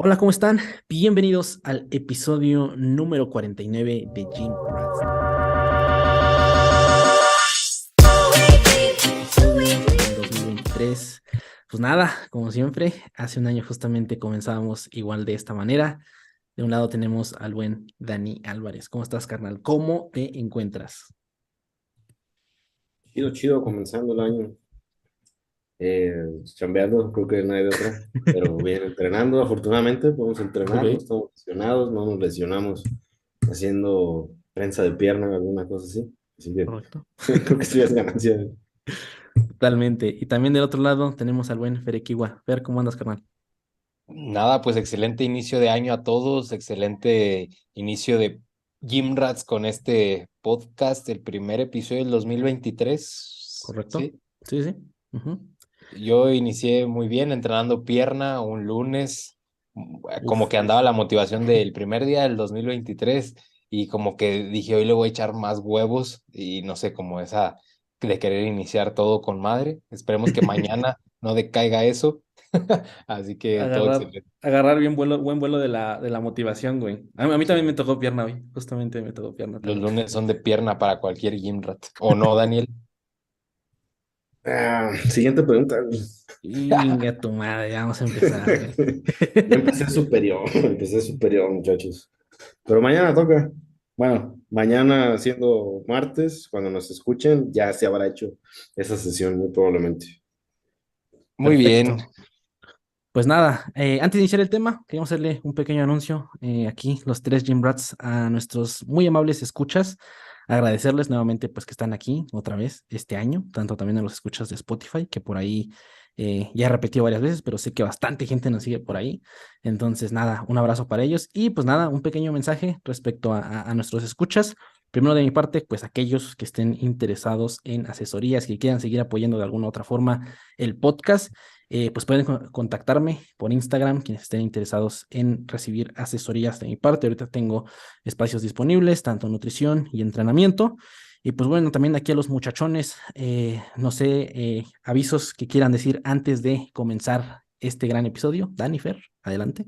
Hola, ¿cómo están? Bienvenidos al episodio número 49 de Gym Rats. Episodio en 2023. Pues nada, como siempre, hace un año justamente comenzábamos igual de esta manera. De un lado tenemos al buen Dani Álvarez. ¿Cómo estás, carnal? ¿Cómo te encuentras? Chido, chido, comenzando el año. Chambeando, creo que no hay de otra. Pero bien, entrenando, afortunadamente podemos entrenar, no Ok, estamos lesionados, no nos lesionamos haciendo prensa de pierna o alguna cosa así. Así que correcto. creo que eso ya es ganancia. Totalmente. Y también del otro lado tenemos al buen Ferekiwa. Fer, ¿cómo andas, carnal? Nada, pues excelente inicio de año a todos, excelente inicio de Gym Rats con este podcast, el primer episodio del 2023. ¿Correcto? Sí, Sí, sí. Ujú. yo inicié muy bien entrenando pierna un lunes, como Uf. que andaba la motivación del primer día del 2023 y como que dije hoy le voy a echar más huevos y no sé, como esa de querer iniciar todo con madre. Esperemos que mañana no decaiga eso, así que todo Agarrar, excelente. agarrar bien vuelo, buen vuelo de la motivación, güey. A mí también me Sí. tocó pierna hoy. Justamente me tocó pierna Los también. lunes son de pierna para cualquier gym rat. ¿O no, Daniel? Siguiente pregunta. Inga tu madre, ya vamos a empezar, güey. Yo empecé superior, empecé superior, muchachos. Pero mañana toca. Bueno, mañana siendo martes, cuando nos escuchen, ya se habrá hecho esa sesión, muy probablemente. Muy bien. Perfecto. Pues nada, antes de iniciar el tema, queríamos hacerle un pequeño anuncio aquí, los tres Gym Rats, a nuestros muy amables escuchas. Agradecerles nuevamente pues que están aquí otra vez este año, tanto también a los escuchas de Spotify, que por ahí ya he repetido varias veces, pero sé que bastante gente nos sigue por ahí. Entonces nada, un abrazo para ellos y pues nada, un pequeño mensaje respecto a nuestros escuchas. Primero de mi parte, pues aquellos que estén interesados en asesorías, que quieran seguir apoyando de alguna u otra forma el podcast, pues pueden contactarme por Instagram, quienes estén interesados en recibir asesorías de mi parte. Ahorita tengo espacios disponibles, tanto nutrición y entrenamiento. Y pues bueno, también aquí a los muchachones, no sé, avisos que quieran decir antes de comenzar este gran episodio. Dani, Fer, adelante.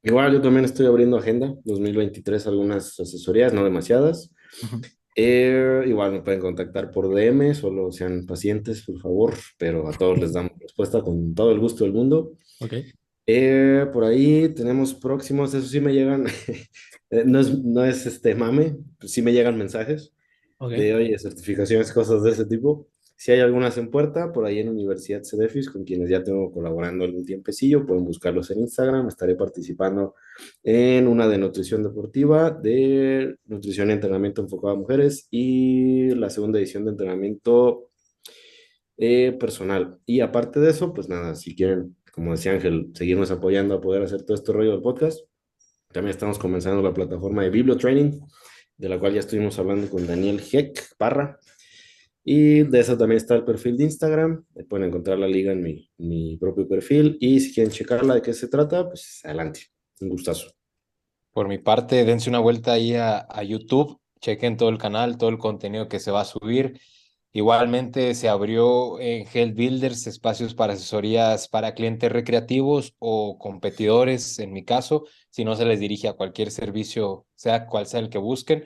Igual yo también estoy abriendo agenda 2023, algunas asesorías, no demasiadas. Ujú. Igual me pueden contactar por DM, solo sean pacientes, por favor, pero a todos les damos respuesta con todo el gusto del mundo. Ok, Por ahí tenemos próximos, eso sí me llegan, no es mame, pues sí me llegan mensajes ok. de, oye, certificaciones, cosas de ese tipo. Si hay algunas en puerta, por ahí en Universidad Cedefis, con quienes ya tengo colaborando algún tiempecillo, pueden buscarlos en Instagram. Estaré participando en una de nutrición deportiva, de nutrición y entrenamiento enfocado a mujeres y la segunda edición de entrenamiento personal. Y aparte de eso, pues nada, si quieren, como decía Ángel, seguirnos apoyando a poder hacer todo este rollo del podcast, también estamos comenzando la plataforma de Bibliotraining, de la cual ya estuvimos hablando con Daniel Heck Parra. Y de eso también está el perfil de Instagram. Ahí pueden encontrar la liga en mi propio perfil. Y si quieren checarla de qué se trata, pues adelante. Un gustazo. Por mi parte, dense una vuelta ahí a YouTube, chequen todo el canal, todo el contenido que se va a subir. Igualmente se abrió en Health Builders espacios para asesorías para clientes recreativos o competidores, en mi caso, si no se les dirige a cualquier servicio, sea cual sea el que busquen.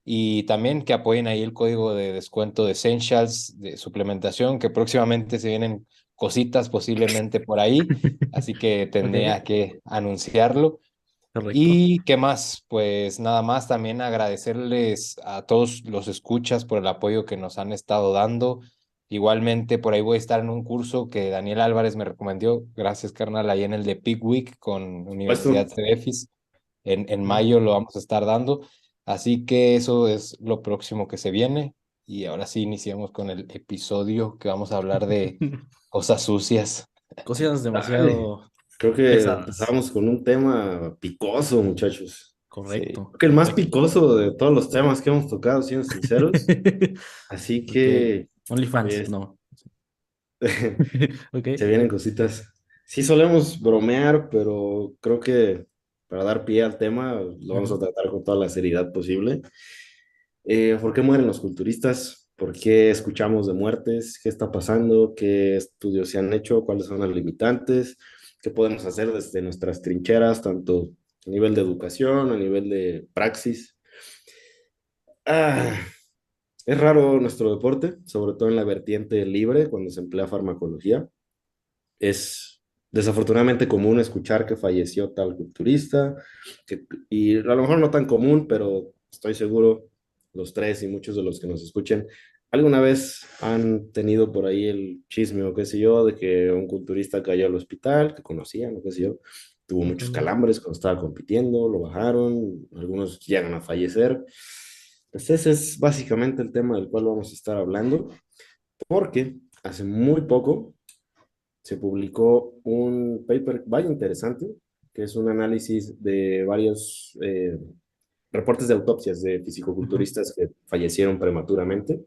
Y también que apoyen ahí el código de descuento de Essentials, de suplementación, que próximamente se vienen cositas posiblemente por ahí, así que Ok, tendría que anunciarlo. correcto. ¿Y qué más? Pues nada más también agradecerles a todos los escuchas por el apoyo que nos han estado dando. Igualmente, por ahí voy a estar en un curso que Daniel Álvarez me recomendó. Gracias, carnal, ahí en el de Peak Week con Universidad Puesto. CEDEFIS. En Ok. mayo lo vamos a estar dando. Así que eso es lo próximo que se viene. Y ahora sí iniciamos con el episodio que vamos a hablar de cosas sucias. Cosas Dale. demasiado Creo que pesadas. empezamos con un tema picoso, muchachos. Sí. Correcto, Creo que el más perfecto. picoso de todos los temas que hemos tocado, siendo sinceros. Así Ok. que OnlyFans, pues, no. Ok. se vienen cositas. Sí solemos bromear, pero creo que para dar pie al tema lo vamos a Ujú. tratar con toda la seriedad posible. ¿Por qué mueren los culturistas? ¿Por qué escuchamos de muertes? ¿Qué está pasando? ¿Qué estudios se han hecho? ¿Cuáles son las limitantes? qué podemos hacer desde nuestras trincheras, tanto a nivel de educación, a nivel de praxis. Ah, es raro nuestro deporte, sobre todo en la vertiente libre, cuando se emplea farmacología. Es desafortunadamente común escuchar que falleció tal culturista, y a lo mejor no tan común, pero estoy seguro los tres y muchos de los que nos escuchen alguna vez han tenido por ahí el chisme o qué sé yo, de que un culturista cayó al hospital, que conocían o qué sé yo, tuvo muchos Ujú. calambres cuando estaba compitiendo, lo bajaron, algunos llegan a fallecer. Pues ese es básicamente el tema del cual vamos a estar hablando, porque hace muy poco se publicó un paper vaya interesante, que es un análisis de varios reportes de autopsias de Ujú. fisicoculturistas que fallecieron prematuramente,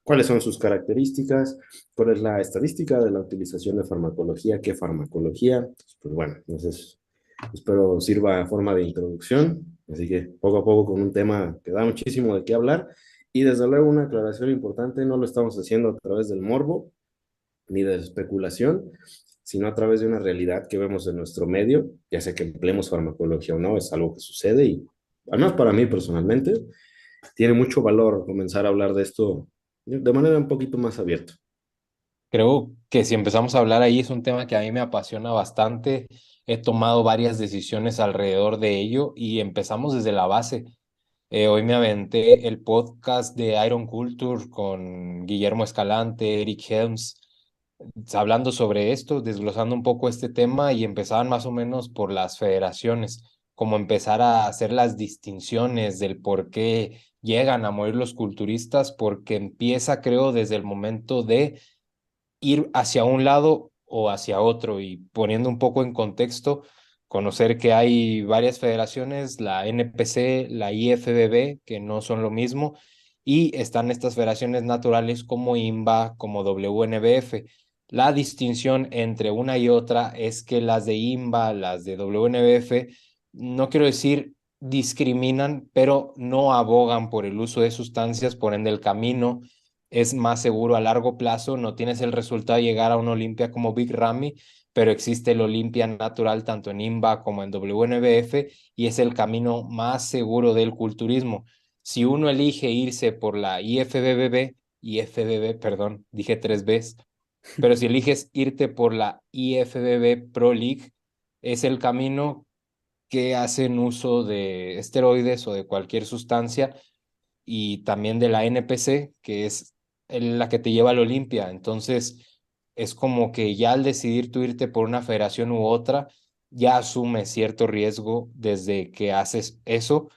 cuáles son sus características, cuál es la estadística de la utilización de farmacología, qué farmacología. Pues bueno, entonces espero sirva a forma de introducción, así que poco a poco con un tema que da muchísimo de qué hablar. Y desde luego una aclaración importante, no lo estamos haciendo a través del morbo, ni de especulación, sino a través de una realidad que vemos en nuestro medio, ya sea que empleemos farmacología o no, es algo que sucede y, al menos para mí personalmente, tiene mucho valor comenzar a hablar de esto de manera un poquito más abierta. Creo que si empezamos a hablar ahí es un tema que a mí me apasiona bastante. He tomado varias decisiones alrededor de ello y empezamos desde la base. Hoy me aventé el podcast de Iron Culture con Guillermo Escalante, Eric Helms, hablando sobre esto, desglosando un poco este tema y empezaban más o menos por las federaciones, como empezar a hacer las distinciones del por qué llegan a morir los culturistas, porque empieza, creo, desde el momento de ir hacia un lado o hacia otro y poniendo un poco en contexto, conocer que hay varias federaciones, la NPC, la IFBB, que no son lo mismo, y están estas federaciones naturales como INBA, como WNBF. La distinción entre una y otra es que las de INBA, las de WNBF, no quiero decir discriminan, pero no abogan por el uso de sustancias, por ende el camino es más seguro a largo plazo, no tienes el resultado de llegar a una Olimpia como Big Ramy, pero existe el Olimpia natural tanto en INBA como en WNBF y es el camino más seguro del culturismo. Si uno elige irse por la IFBB, perdón, dije tres veces, pero si eliges irte por la IFBB Pro League, es el camino que hacen uso de esteroides o de cualquier sustancia y también de la NPC, que es la que te lleva al Olimpia. Entonces, es como que ya al decidir tú irte por una federación u otra, ya asumes cierto riesgo desde que haces eso,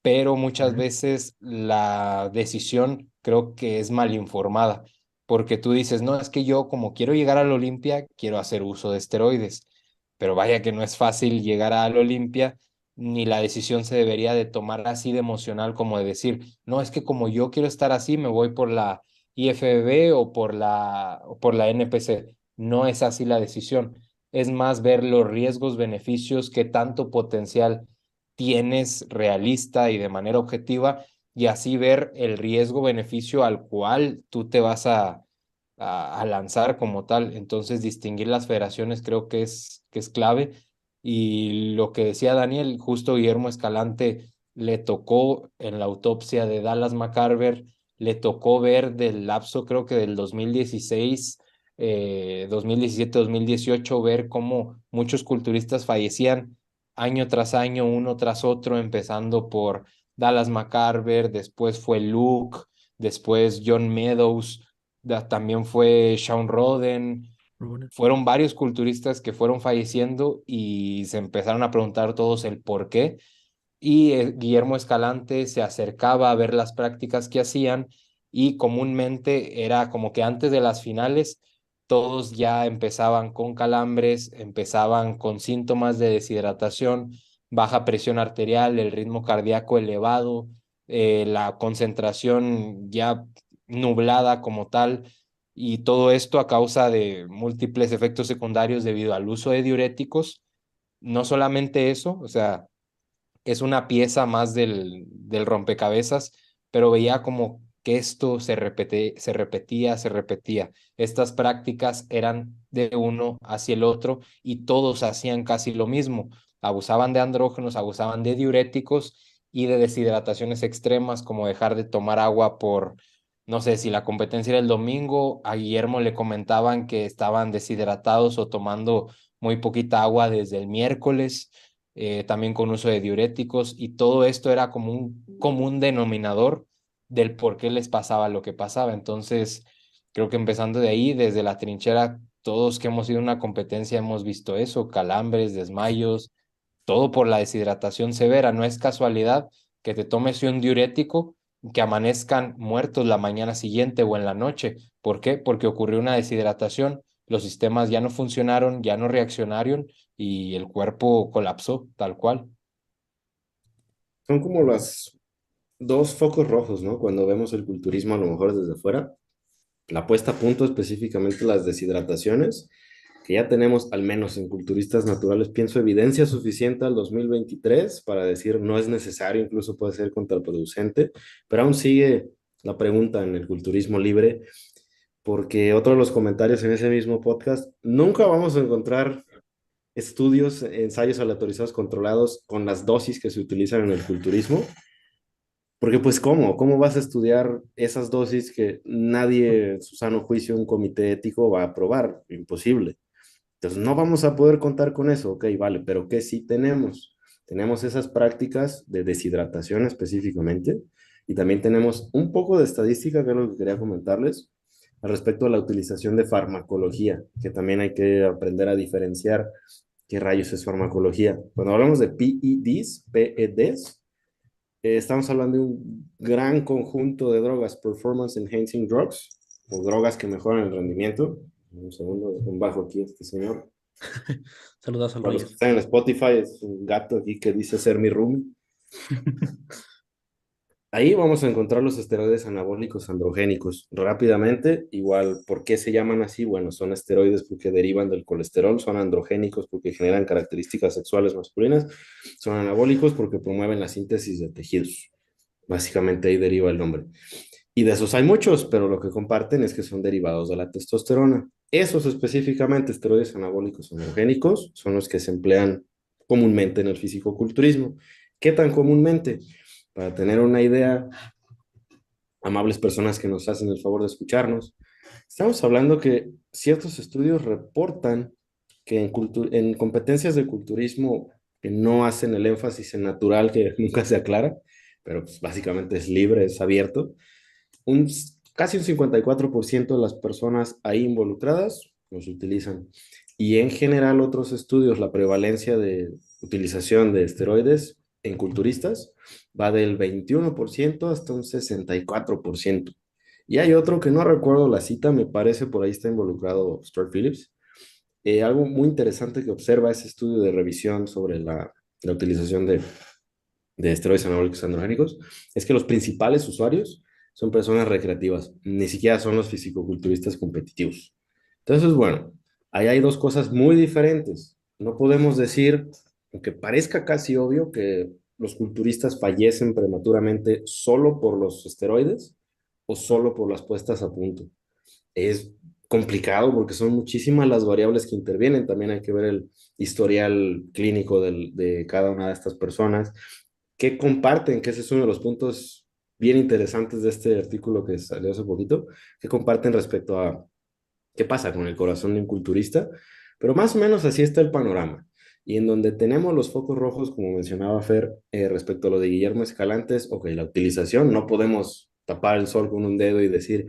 pero muchas Ujú. veces la decisión creo que es mal informada, porque tú dices, no, es que yo como quiero llegar al Olimpia, quiero hacer uso de esteroides, pero vaya que no es fácil llegar al Olimpia, ni la decisión se debería de tomar así de emocional como de decir, no, es que como yo quiero estar así, me voy por la IFBB o por la NPC. No es así la decisión. Es más ver los riesgos, beneficios, qué tanto potencial tienes realista y de manera objetiva y así ver el riesgo-beneficio al cual tú te vas a lanzar como tal. Entonces, distinguir las federaciones creo que es clave. Y lo que decía Daniel, justo Guillermo Escalante le tocó en la autopsia de Dallas McCarver, le tocó ver del lapso, creo que del 2016, 2017-2018, ver cómo muchos culturistas fallecían año tras año, uno tras otro, empezando por Dallas McCarver, después fue Luke, después John Meadows, también fue Shawn Roden, Bueno. fueron varios culturistas que fueron falleciendo y se empezaron a preguntar todos el por qué. Y Guillermo Escalante se acercaba a ver las prácticas que hacían y comúnmente era como que antes de las finales todos ya empezaban con calambres, empezaban con síntomas de deshidratación, baja presión arterial, el ritmo cardíaco elevado, la concentración ya nublada como tal, y todo esto a causa de múltiples efectos secundarios debido al uso de diuréticos. No solamente eso, o sea, es una pieza más del rompecabezas, pero veía como que esto se repetía. Estas prácticas eran de uno hacia el otro y todos hacían casi lo mismo. Abusaban de andrógenos, abusaban de diuréticos y de deshidrataciones extremas, como dejar de tomar agua por, no sé, si la competencia era el domingo, a Guillermo le comentaban que estaban deshidratados o tomando muy poquita agua desde el miércoles, también con uso de diuréticos, y todo esto era como un común denominador del por qué les pasaba lo que pasaba. Entonces, creo que empezando de ahí, desde la trinchera, todos que hemos ido a una competencia hemos visto eso, calambres, desmayos, todo por la deshidratación severa. No es casualidad que te tomes un diurético, que amanezcan muertos la mañana siguiente o en la noche. ¿Por qué? Porque ocurrió una deshidratación, los sistemas ya no funcionaron, ya no reaccionaron y el cuerpo colapsó, tal cual. Son como las dos focos rojos, ¿no? Cuando vemos el culturismo a lo mejor desde fuera, la puesta a punto específicamente las deshidrataciones, que ya tenemos al menos en culturistas naturales, pienso, evidencia suficiente al 2023 para decir no es necesario, incluso puede ser contraproducente, pero aún sigue la pregunta en el culturismo libre, porque otro de los comentarios en ese mismo podcast, nunca vamos a encontrar estudios, ensayos aleatorizados controlados con las dosis que se utilizan en el culturismo, porque pues ¿cómo vas a estudiar esas dosis que nadie, en su sano juicio, un comité ético va a aprobar? Imposible. Entonces no vamos a poder contar con eso, ok, vale, pero ¿qué sí tenemos? Tenemos esas prácticas de deshidratación específicamente y también tenemos un poco de estadística, que es lo que quería comentarles, al respecto de la utilización de farmacología, que también hay que aprender a diferenciar qué rayos es farmacología. Cuando hablamos de PEDs, estamos hablando de un gran conjunto de drogas, Performance Enhancing Drugs, o drogas que mejoran el rendimiento. Un segundo, un bajo aquí este señor. Saludos al Para los Roger. que están en Spotify, es un gato aquí que dice ser mi roomie. Ahí vamos a encontrar los esteroides anabólicos androgénicos. Rápidamente, igual, ¿por qué se llaman así? Bueno, son esteroides porque derivan del colesterol, son androgénicos porque generan características sexuales masculinas, son anabólicos porque promueven la síntesis de tejidos. Básicamente ahí deriva el nombre. Y de esos hay muchos, pero lo que comparten es que son derivados de la testosterona. Esos específicamente, esteroides anabólicos androgénicos, son los que se emplean comúnmente en el fisicoculturismo. ¿Qué tan comúnmente? Para tener una idea, amables personas que nos hacen el favor de escucharnos, estamos hablando que ciertos estudios reportan que en competencias de culturismo que no hacen el énfasis en natural, que nunca se aclara, pero pues básicamente es libre, es abierto, un, casi un 54% de las personas ahí involucradas los utilizan. Y en general otros estudios, la prevalencia de utilización de esteroides en culturistas va del 21% hasta un 64%. Y hay otro que no recuerdo la cita, me parece por ahí está involucrado Stuart Phillips. Algo muy interesante que observa ese estudio de revisión sobre la utilización de esteroides anabólicos androgénicos es que los principales usuarios son personas recreativas, ni siquiera son los fisicoculturistas competitivos. Entonces, bueno, ahí hay dos cosas muy diferentes. No podemos decir, aunque parezca casi obvio, que los culturistas fallecen prematuramente solo por los esteroides o solo por las puestas a punto. Es complicado porque son muchísimas las variables que intervienen. También hay que ver el historial clínico de cada una de estas personas. ¿Qué comparten? Que ese es uno de los puntos bien interesantes de este artículo que salió hace poquito. ¿Qué comparten respecto a qué pasa con el corazón de un culturista? Pero más o menos así está el panorama. Y en donde tenemos los focos rojos, como mencionaba Fer, respecto a lo de Guillermo Escalantes, ok, la utilización, no podemos tapar el sol con un dedo y decir,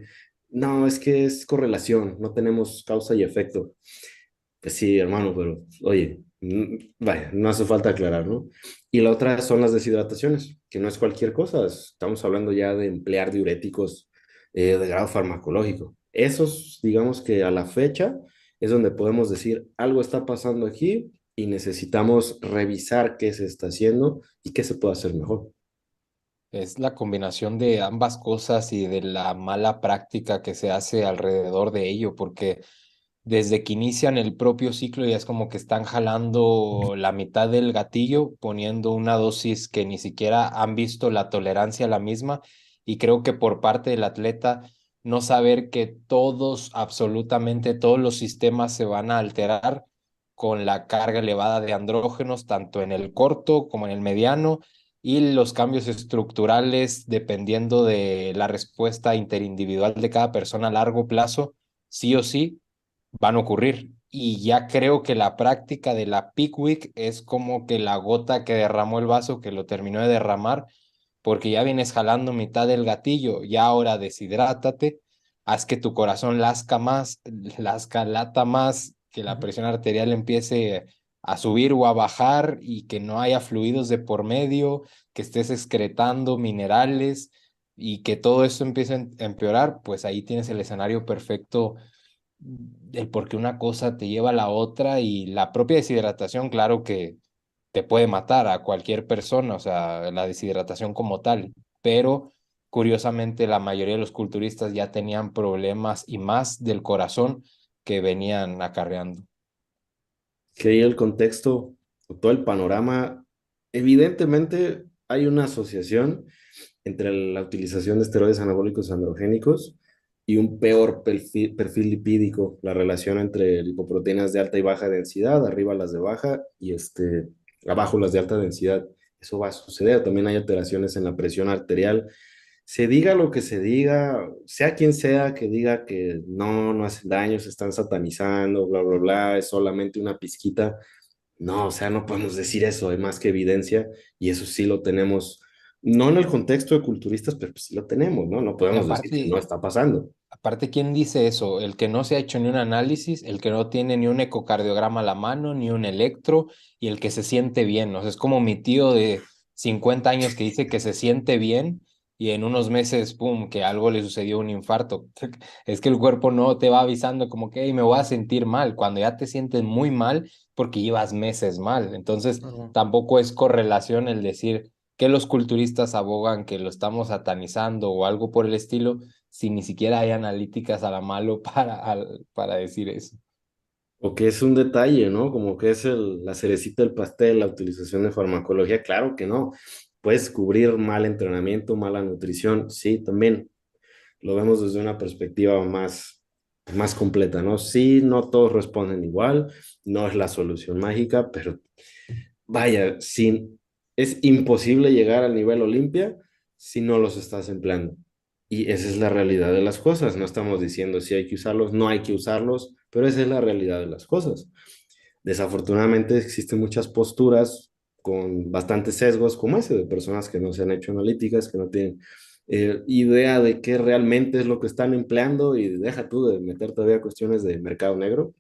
no, es que es correlación, no tenemos causa y efecto. Pues sí, hermano, pero oye, vaya, no hace falta aclarar, ¿no? Y la otra son las deshidrataciones, que no es cualquier cosa, estamos hablando ya de emplear diuréticos de grado farmacológico. Esos, digamos que a la fecha es donde podemos decir algo está pasando aquí y necesitamos revisar qué se está haciendo y qué se puede hacer mejor. Es la combinación de ambas cosas y de la mala práctica que se hace alrededor de ello, porque desde que inician el propio ciclo ya es como que están jalando la mitad del gatillo, poniendo una dosis que ni siquiera han visto la tolerancia a la misma y creo que por parte del atleta no saber que todos, absolutamente todos los sistemas se van a alterar con la carga elevada de andrógenos, tanto en el corto como en el mediano, y los cambios estructurales, dependiendo de la respuesta interindividual de cada persona a largo plazo, sí o sí van a ocurrir. Y ya creo que la práctica de la peak week es como que la gota que derramó el vaso, que lo terminó de derramar, porque ya vienes jalando mitad del gatillo, ya ahora deshidrátate, haz que tu corazón lazca más, lata más, que la Ujú. presión arterial empiece a subir o a bajar y que no haya fluidos de por medio, que estés excretando minerales y que todo esto empiece a empeorar, pues ahí tienes el escenario perfecto el por qué una cosa te lleva a la otra, y la propia deshidratación, claro que te puede matar a cualquier persona, o sea, la deshidratación como tal, pero curiosamente la mayoría de los culturistas ya tenían problemas y más del corazón que venían acarreando. Que ahí el contexto, todo el panorama, evidentemente hay una asociación entre la utilización de esteroides anabólicos androgénicos y un peor perfil lipídico, la relación entre lipoproteínas de alta y baja densidad, arriba las de baja y abajo las de alta densidad. Eso va a suceder. También hay alteraciones en la presión arterial. Se diga lo que se diga, sea quien sea que diga que no hacen daño, se están satanizando, bla, bla, bla, es solamente una pizquita. No, o sea, no podemos decir eso, hay más que evidencia y eso sí lo tenemos, no en el contexto de culturistas, pero pues sí lo tenemos, ¿no? No Y podemos decir que no aparte, está pasando. aparte, ¿quién dice eso? El que no se ha hecho ni un análisis, el que no tiene ni un ecocardiograma a la mano, ni un electro, y el que se siente bien. O sea, es como mi tío de 50 años que dice que se siente bien y en unos meses, pum, que algo le sucedió, un infarto. Es que el cuerpo no te va avisando como que "Hey, me voy a sentir mal", cuando ya te sientes muy mal porque llevas meses mal. Entonces, Ujú. tampoco es correlación el decir que los culturistas abogan que lo estamos satanizando o algo por el estilo, si ni siquiera hay analíticas a la mano para decir eso. O que es un detalle, ¿no? Como que es la cerecita del pastel, la utilización de farmacología, claro que no. Puedes cubrir mal entrenamiento, mala nutrición, sí, también lo vemos desde una perspectiva más completa, ¿no? Sí, no todos responden igual, no es la solución mágica, pero vaya, es imposible llegar al nivel Olimpia si no los estás empleando. Y esa es la realidad de las cosas. No estamos diciendo si hay que usarlos, no hay que usarlos, pero esa es la realidad de las cosas. Desafortunadamente existen muchas posturas con bastantes sesgos como ese, de personas que no se han hecho analíticas, que no tienen idea de qué realmente es lo que están empleando y deja tú de meter todavía cuestiones de mercado negro,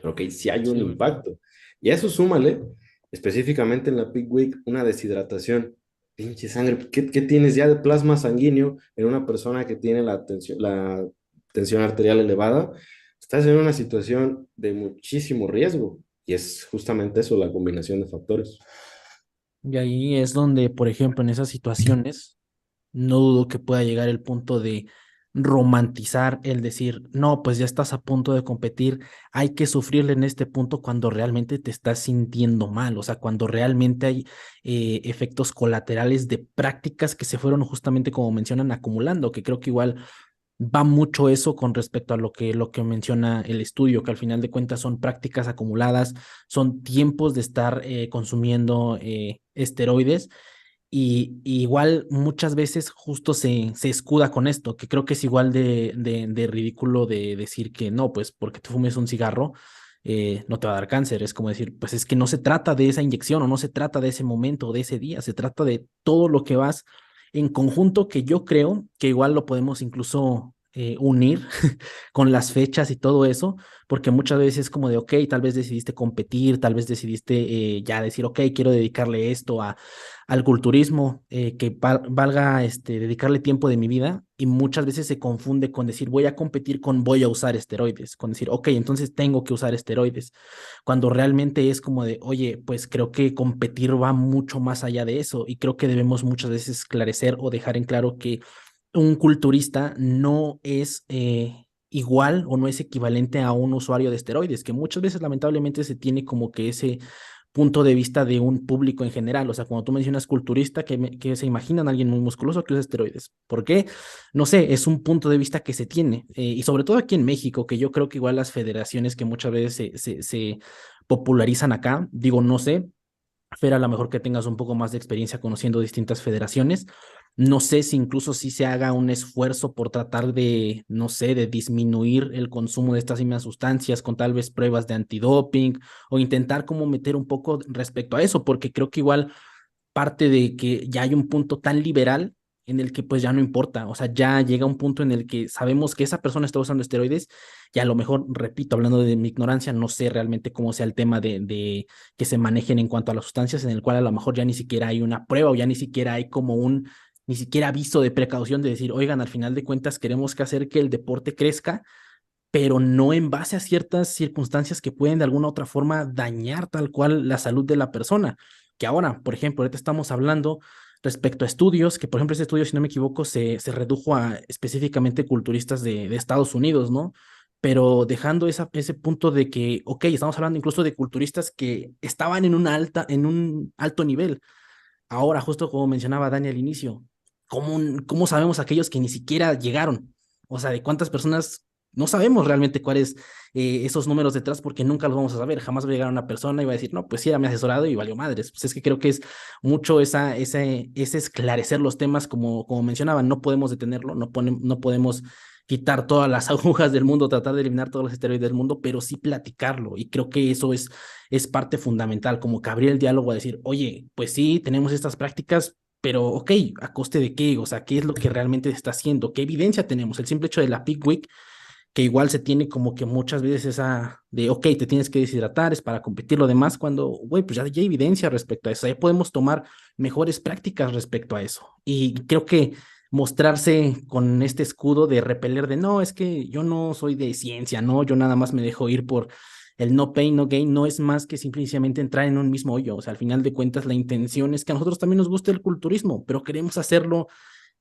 pero que sí hay un Sí. impacto. Y a eso súmale, específicamente en la Peak Week, una deshidratación. Pinche sangre, ¿qué tienes ya de plasma sanguíneo en una persona que tiene la tensión arterial elevada? Estás en una situación de muchísimo riesgo. Y es justamente eso, la combinación de factores. Y ahí es donde, por ejemplo, en esas situaciones, no dudo que pueda llegar el punto de romantizar el decir, no, pues ya estás a punto de competir, hay que sufrirle en este punto cuando realmente te estás sintiendo mal, o sea, cuando realmente hay efectos colaterales de prácticas que se fueron justamente como mencionan acumulando, que creo que igual va mucho eso con respecto a lo que menciona el estudio, que al final de cuentas son prácticas acumuladas, son tiempos de estar consumiendo esteroides y igual muchas veces justo se escuda con esto, que creo que es igual de ridículo de decir que no, pues porque tú fumes un cigarro no te va a dar cáncer. Es como decir, pues es que no se trata de esa inyección o no se trata de ese momento o de ese día, se trata de todo lo que vas en conjunto, que yo creo que igual lo podemos incluso unir con las fechas y todo eso, porque muchas veces es como de, ok, tal vez decidiste competir, tal vez decidiste ya decir, ok, quiero dedicarle esto al culturismo, que valga dedicarle tiempo de mi vida, y muchas veces se confunde con decir, voy a competir con voy a usar esteroides, con decir, ok, entonces tengo que usar esteroides, cuando realmente es como de, oye, pues creo que competir va mucho más allá de eso, y creo que debemos muchas veces esclarecer o dejar en claro que un culturista no es igual o no es equivalente a un usuario de esteroides, que muchas veces lamentablemente se tiene como que ese punto de vista de un público en general. O sea, cuando tú mencionas culturista, que se imaginan a alguien muy musculoso que usa esteroides. ¿Por qué? No sé, es un punto de vista que se tiene. Y sobre todo aquí en México, que yo creo que igual las federaciones que muchas veces se popularizan acá, digo, no sé, Fer, a lo mejor que tengas un poco más de experiencia conociendo distintas federaciones. No sé si incluso si se haga un esfuerzo por tratar de, no sé, de disminuir el consumo de estas mismas sustancias con tal vez pruebas de antidoping o intentar como meter un poco respecto a eso, porque creo que igual parte de que ya hay un punto tan liberal en el que pues ya no importa, o sea, ya llega un punto en el que sabemos que esa persona está usando esteroides y a lo mejor, repito, hablando de mi ignorancia, no sé realmente cómo sea el tema de que se manejen en cuanto a las sustancias, en el cual a lo mejor ya ni siquiera hay una prueba o ya ni siquiera hay como ni siquiera aviso de precaución de decir, oigan, al final de cuentas queremos que hacer que el deporte crezca, pero no en base a ciertas circunstancias que pueden de alguna u otra forma dañar tal cual la salud de la persona. Que ahora, por ejemplo, ahorita estamos hablando respecto a estudios, que por ejemplo ese estudio, si no me equivoco, se redujo a específicamente culturistas de Estados Unidos, ¿no? Pero dejando ese punto de que, ok, estamos hablando incluso de culturistas que estaban en un alto nivel. Ahora, justo como mencionaba Dani al inicio, ¿cómo sabemos aquellos que ni siquiera llegaron? O sea, de cuántas personas no sabemos realmente cuáles esos números detrás porque nunca los vamos a saber. Jamás va a llegar una persona y va a decir, no, pues sí, era mi asesorado y valió madres. Pues es que creo que es mucho ese esclarecer los temas, como mencionaban, no podemos detenerlo, no podemos quitar todas las agujas del mundo, tratar de eliminar todos los esteroides del mundo, pero sí platicarlo. Y creo que eso es parte fundamental, como que abrir el diálogo a decir, oye, pues sí, tenemos estas prácticas, pero ok, ¿a coste de qué? O sea, ¿qué es lo que realmente se está haciendo? ¿Qué evidencia tenemos? El simple hecho de la Peak Week, que igual se tiene como que muchas veces esa de, ok, te tienes que deshidratar, es para competir lo demás, cuando, güey, pues ya hay evidencia respecto a eso, ya podemos tomar mejores prácticas respecto a eso. Y creo que mostrarse con este escudo de repeler de, no, es que yo no soy de ciencia, no, yo nada más me dejo ir por el no pain, no gain, no es más que simplemente entrar en un mismo hoyo. O sea, al final de cuentas, la intención es que a nosotros también nos guste el culturismo, pero queremos hacerlo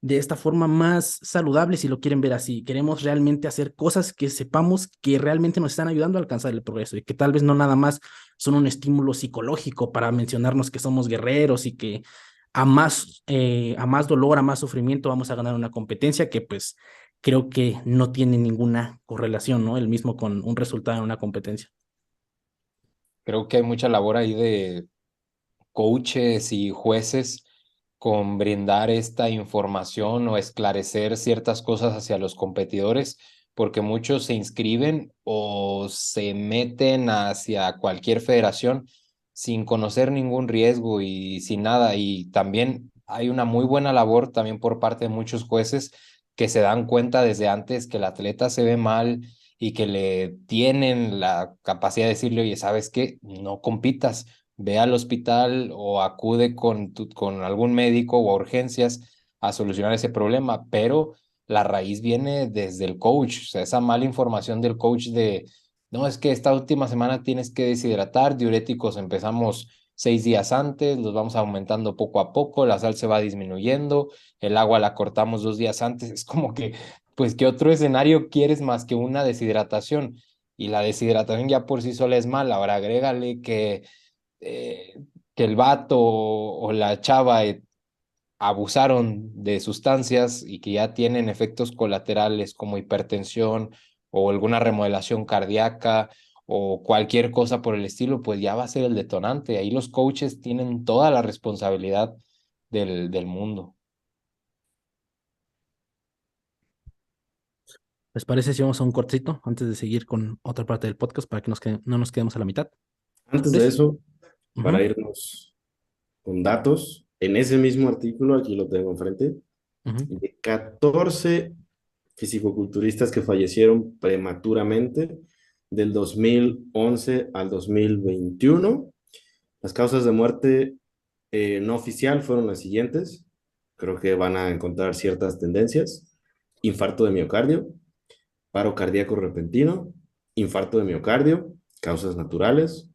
de esta forma más saludable, si lo quieren ver así. Queremos realmente hacer cosas que sepamos que realmente nos están ayudando a alcanzar el progreso y que tal vez no nada más son un estímulo psicológico para mencionarnos que somos guerreros y que a más dolor, a más sufrimiento vamos a ganar una competencia que pues creo que no tiene ninguna correlación, ¿no? El mismo con un resultado en una competencia. Creo que hay mucha labor ahí de coaches y jueces con brindar esta información o esclarecer ciertas cosas hacia los competidores, porque muchos se inscriben o se meten hacia cualquier federación sin conocer ningún riesgo y sin nada. Y también hay una muy buena labor también por parte de muchos jueces que se dan cuenta desde antes que el atleta se ve mal y que le tienen la capacidad de decirle, oye, ¿sabes qué? No compitas, ve al hospital o acude con algún médico o a urgencias a solucionar ese problema, pero la raíz viene desde el coach, o sea, esa mala información del coach de, no, es que esta última semana tienes que deshidratar, diuréticos empezamos 6 días antes, los vamos aumentando poco a poco, la sal se va disminuyendo, el agua la cortamos 2 días antes, es como que, pues, ¿qué otro escenario quieres más que una deshidratación? Y la deshidratación ya por sí sola es mala, ahora agrégale eh, que el vato o la chava abusaron de sustancias y que ya tienen efectos colaterales como hipertensión o alguna remodelación cardíaca o cualquier cosa por el estilo, pues ya va a ser el detonante. Ahí los coaches tienen toda la responsabilidad del mundo. ¿Les parece si vamos a un cortito antes de seguir con otra parte del podcast para que no nos quedemos a la mitad? ¿Les Antes de parece? eso, para Ujú, irnos con datos, en ese mismo artículo, aquí lo tengo enfrente, ujú. de 14 fisicoculturistas que fallecieron prematuramente del 2011 al 2021. Las causas de muerte no oficial fueron las siguientes. Creo que van a encontrar ciertas tendencias. Infarto de miocardio, paro cardíaco repentino, infarto de miocardio, causas naturales,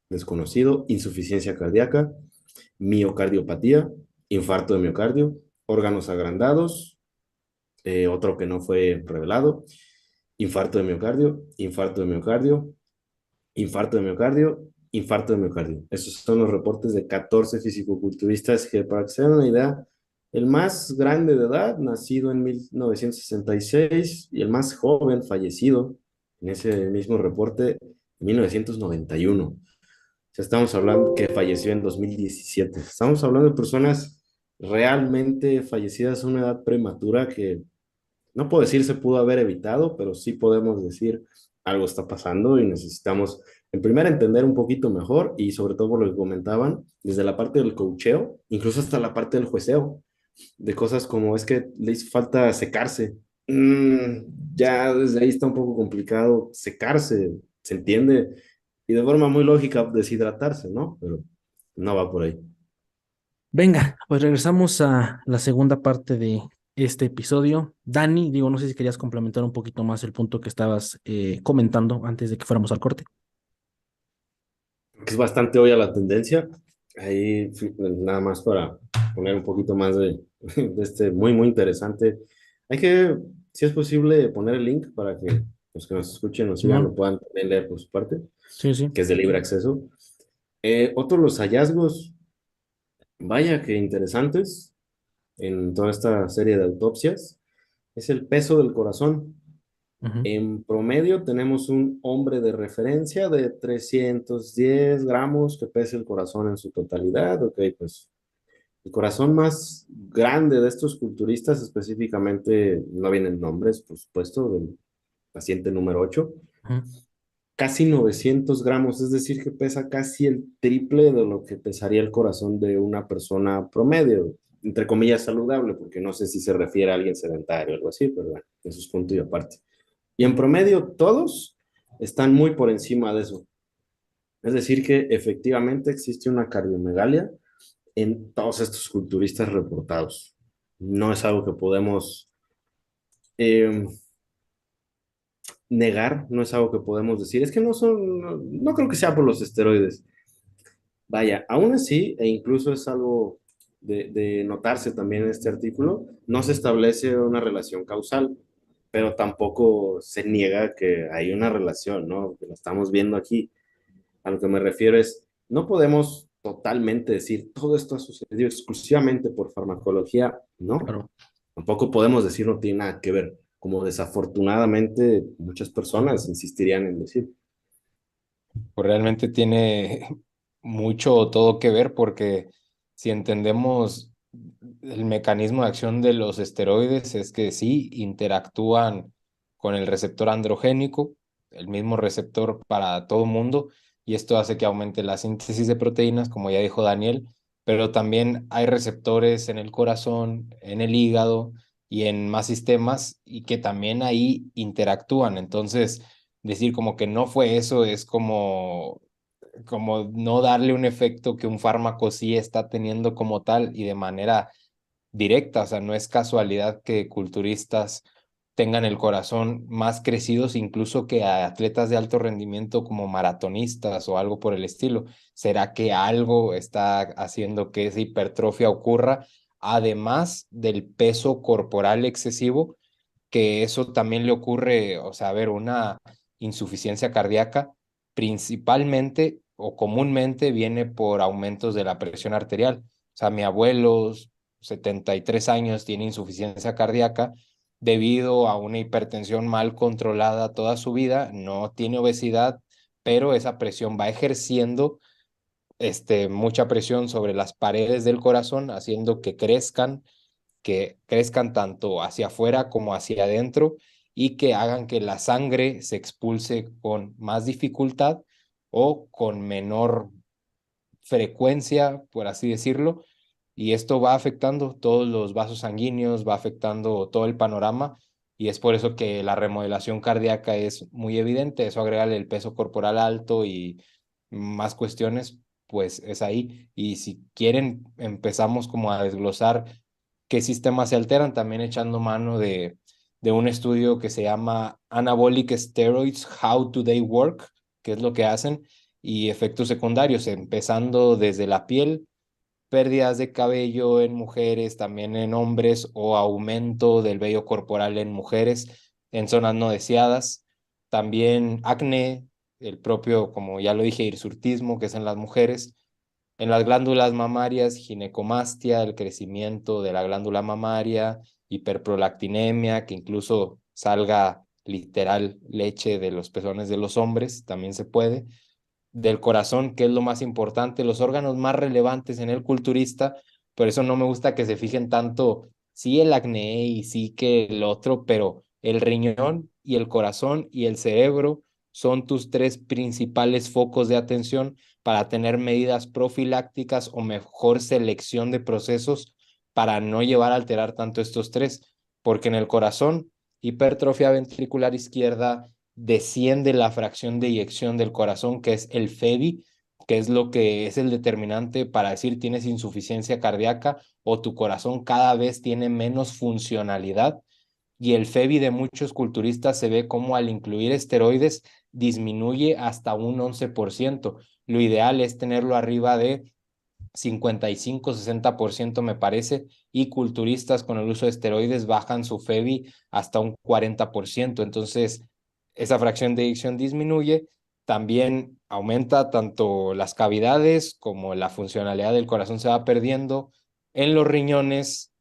desconocido, insuficiencia cardíaca, miocardiopatía, infarto de miocardio, órganos agrandados, otro que no fue revelado, infarto de miocardio, infarto de miocardio, infarto de miocardio, infarto de miocardio. Esos son los reportes de 14 fisicoculturistas que, para que se den una idea, el más grande de edad, nacido en 1966, y el más joven, fallecido en ese mismo reporte, en 1991. O sea, estamos hablando que falleció en 2017. Estamos hablando de personas realmente fallecidas a una edad prematura que no puedo decir se pudo haber evitado, pero sí podemos decir algo está pasando y necesitamos, en primer, entender un poquito mejor y sobre todo por lo que comentaban, desde la parte del coacheo, incluso hasta la parte del jueceo, de cosas como es que le hizo falta secarse. Ya desde ahí está un poco complicado secarse, se entiende, y de forma muy lógica deshidratarse, ¿no? Pero no va por ahí. Venga, pues regresamos a la segunda parte de este episodio. Dani, digo, no sé si querías complementar un poquito más el punto que estabas comentando antes de que fuéramos al corte. Que es bastante obvia la tendencia. Ahí nada más para poner un poquito más de este muy, muy interesante. Hay que, si es posible, poner el link para que los que nos escuchen o sigan lo Simón, puedan también leer por su parte, sí, sí. que es de libre acceso. Otro de los hallazgos, vaya que interesantes en toda esta serie de autopsias, es el peso del corazón. Ujú. En promedio tenemos un hombre de referencia de 310 gramos que pesa el corazón en su totalidad. Ok, pues el corazón más grande de estos culturistas, específicamente, no vienen nombres, por supuesto, del paciente número 8, Ujú. casi 900 gramos, es decir, que pesa casi el triple de lo que pesaría el corazón de una persona promedio, entre comillas saludable, porque no sé si se refiere a alguien sedentario o algo así, pero bueno, eso es punto y aparte. Y en promedio todos están muy por encima de eso. Es decir, que efectivamente existe una cardiomegalia en todos estos culturistas reportados. No es algo que podemos eh, negar, no es algo que podemos decir. Es que no son, no creo que sea por los esteroides. Vaya, aún así, e incluso es algo de notarse también en este artículo, no se establece una relación causal, pero tampoco se niega que hay una relación, ¿no? Que lo estamos viendo aquí. A lo que me refiero es, no podemos totalmente decir todo esto ha sucedido exclusivamente por farmacología, no. Claro. Tampoco podemos decir no tiene nada que ver, como desafortunadamente muchas personas insistirían en decir. Pues realmente tiene mucho o todo que ver porque si entendemos el mecanismo de acción de los esteroides es que sí interactúan con el receptor androgénico, el mismo receptor para todo mundo, y esto hace que aumente la síntesis de proteínas, como ya dijo Daniel, pero también hay receptores en el corazón, en el hígado y en más sistemas y que también ahí interactúan. Entonces, decir como que no fue eso es como no darle un efecto que un fármaco sí está teniendo como tal y de manera directa. O sea, no es casualidad que culturistas tengan el corazón más crecidos incluso que a atletas de alto rendimiento como maratonistas o algo por el estilo. ¿Será que algo está haciendo que esa hipertrofia ocurra, además del peso corporal excesivo? Que eso también le ocurre, o sea, a ver, una insuficiencia cardíaca principalmente o comúnmente viene por aumentos de la presión arterial. O sea, mi abuelo, 73 años, tiene insuficiencia cardíaca debido a una hipertensión mal controlada toda su vida, no tiene obesidad, pero esa presión va ejerciendo mucha presión sobre las paredes del corazón, haciendo que crezcan tanto hacia afuera como hacia adentro y que hagan que la sangre se expulse con más dificultad o con menor frecuencia, por así decirlo, y esto va afectando todos los vasos sanguíneos, va afectando todo el panorama, y es por eso que la remodelación cardíaca es muy evidente. Eso agrega el peso corporal alto y más cuestiones, pues es ahí. Y si quieren, empezamos como a desglosar qué sistemas se alteran, también echando mano de un estudio que se llama Anabolic Steroids, How Do They Work, que es lo que hacen, y efectos secundarios, empezando desde la piel, pérdidas de cabello en mujeres, también en hombres, o aumento del vello corporal en mujeres en zonas no deseadas, también acné, el propio, como ya lo dije, hirsutismo, que es en las mujeres. En las glándulas mamarias, ginecomastia, el crecimiento de la glándula mamaria, hiperprolactinemia, que incluso salga literal leche de los pezones de los hombres, también se puede. Del corazón, que es lo más importante, los órganos más relevantes en el culturista. Por eso no me gusta que se fijen tanto, sí el acné y sí que el otro, pero el riñón y el corazón y el cerebro son tus tres principales focos de atención para tener medidas profilácticas o mejor selección de procesos para no llevar a alterar tanto estos tres, porque en el corazón, hipertrofia ventricular izquierda, desciende la fracción de eyección del corazón, que es el FEBI, que es lo que es el determinante para decir tienes insuficiencia cardíaca o tu corazón cada vez tiene menos funcionalidad. Y el FEBI de muchos culturistas se ve como al incluir esteroides disminuye hasta un 11%. Lo ideal es tenerlo arriba de 55-60% me parece, y culturistas con el uso de esteroides bajan su FEBI hasta un 40%. Entonces, esa fracción de eyección disminuye, también aumenta tanto las cavidades como la funcionalidad del corazón se va perdiendo. En los riñones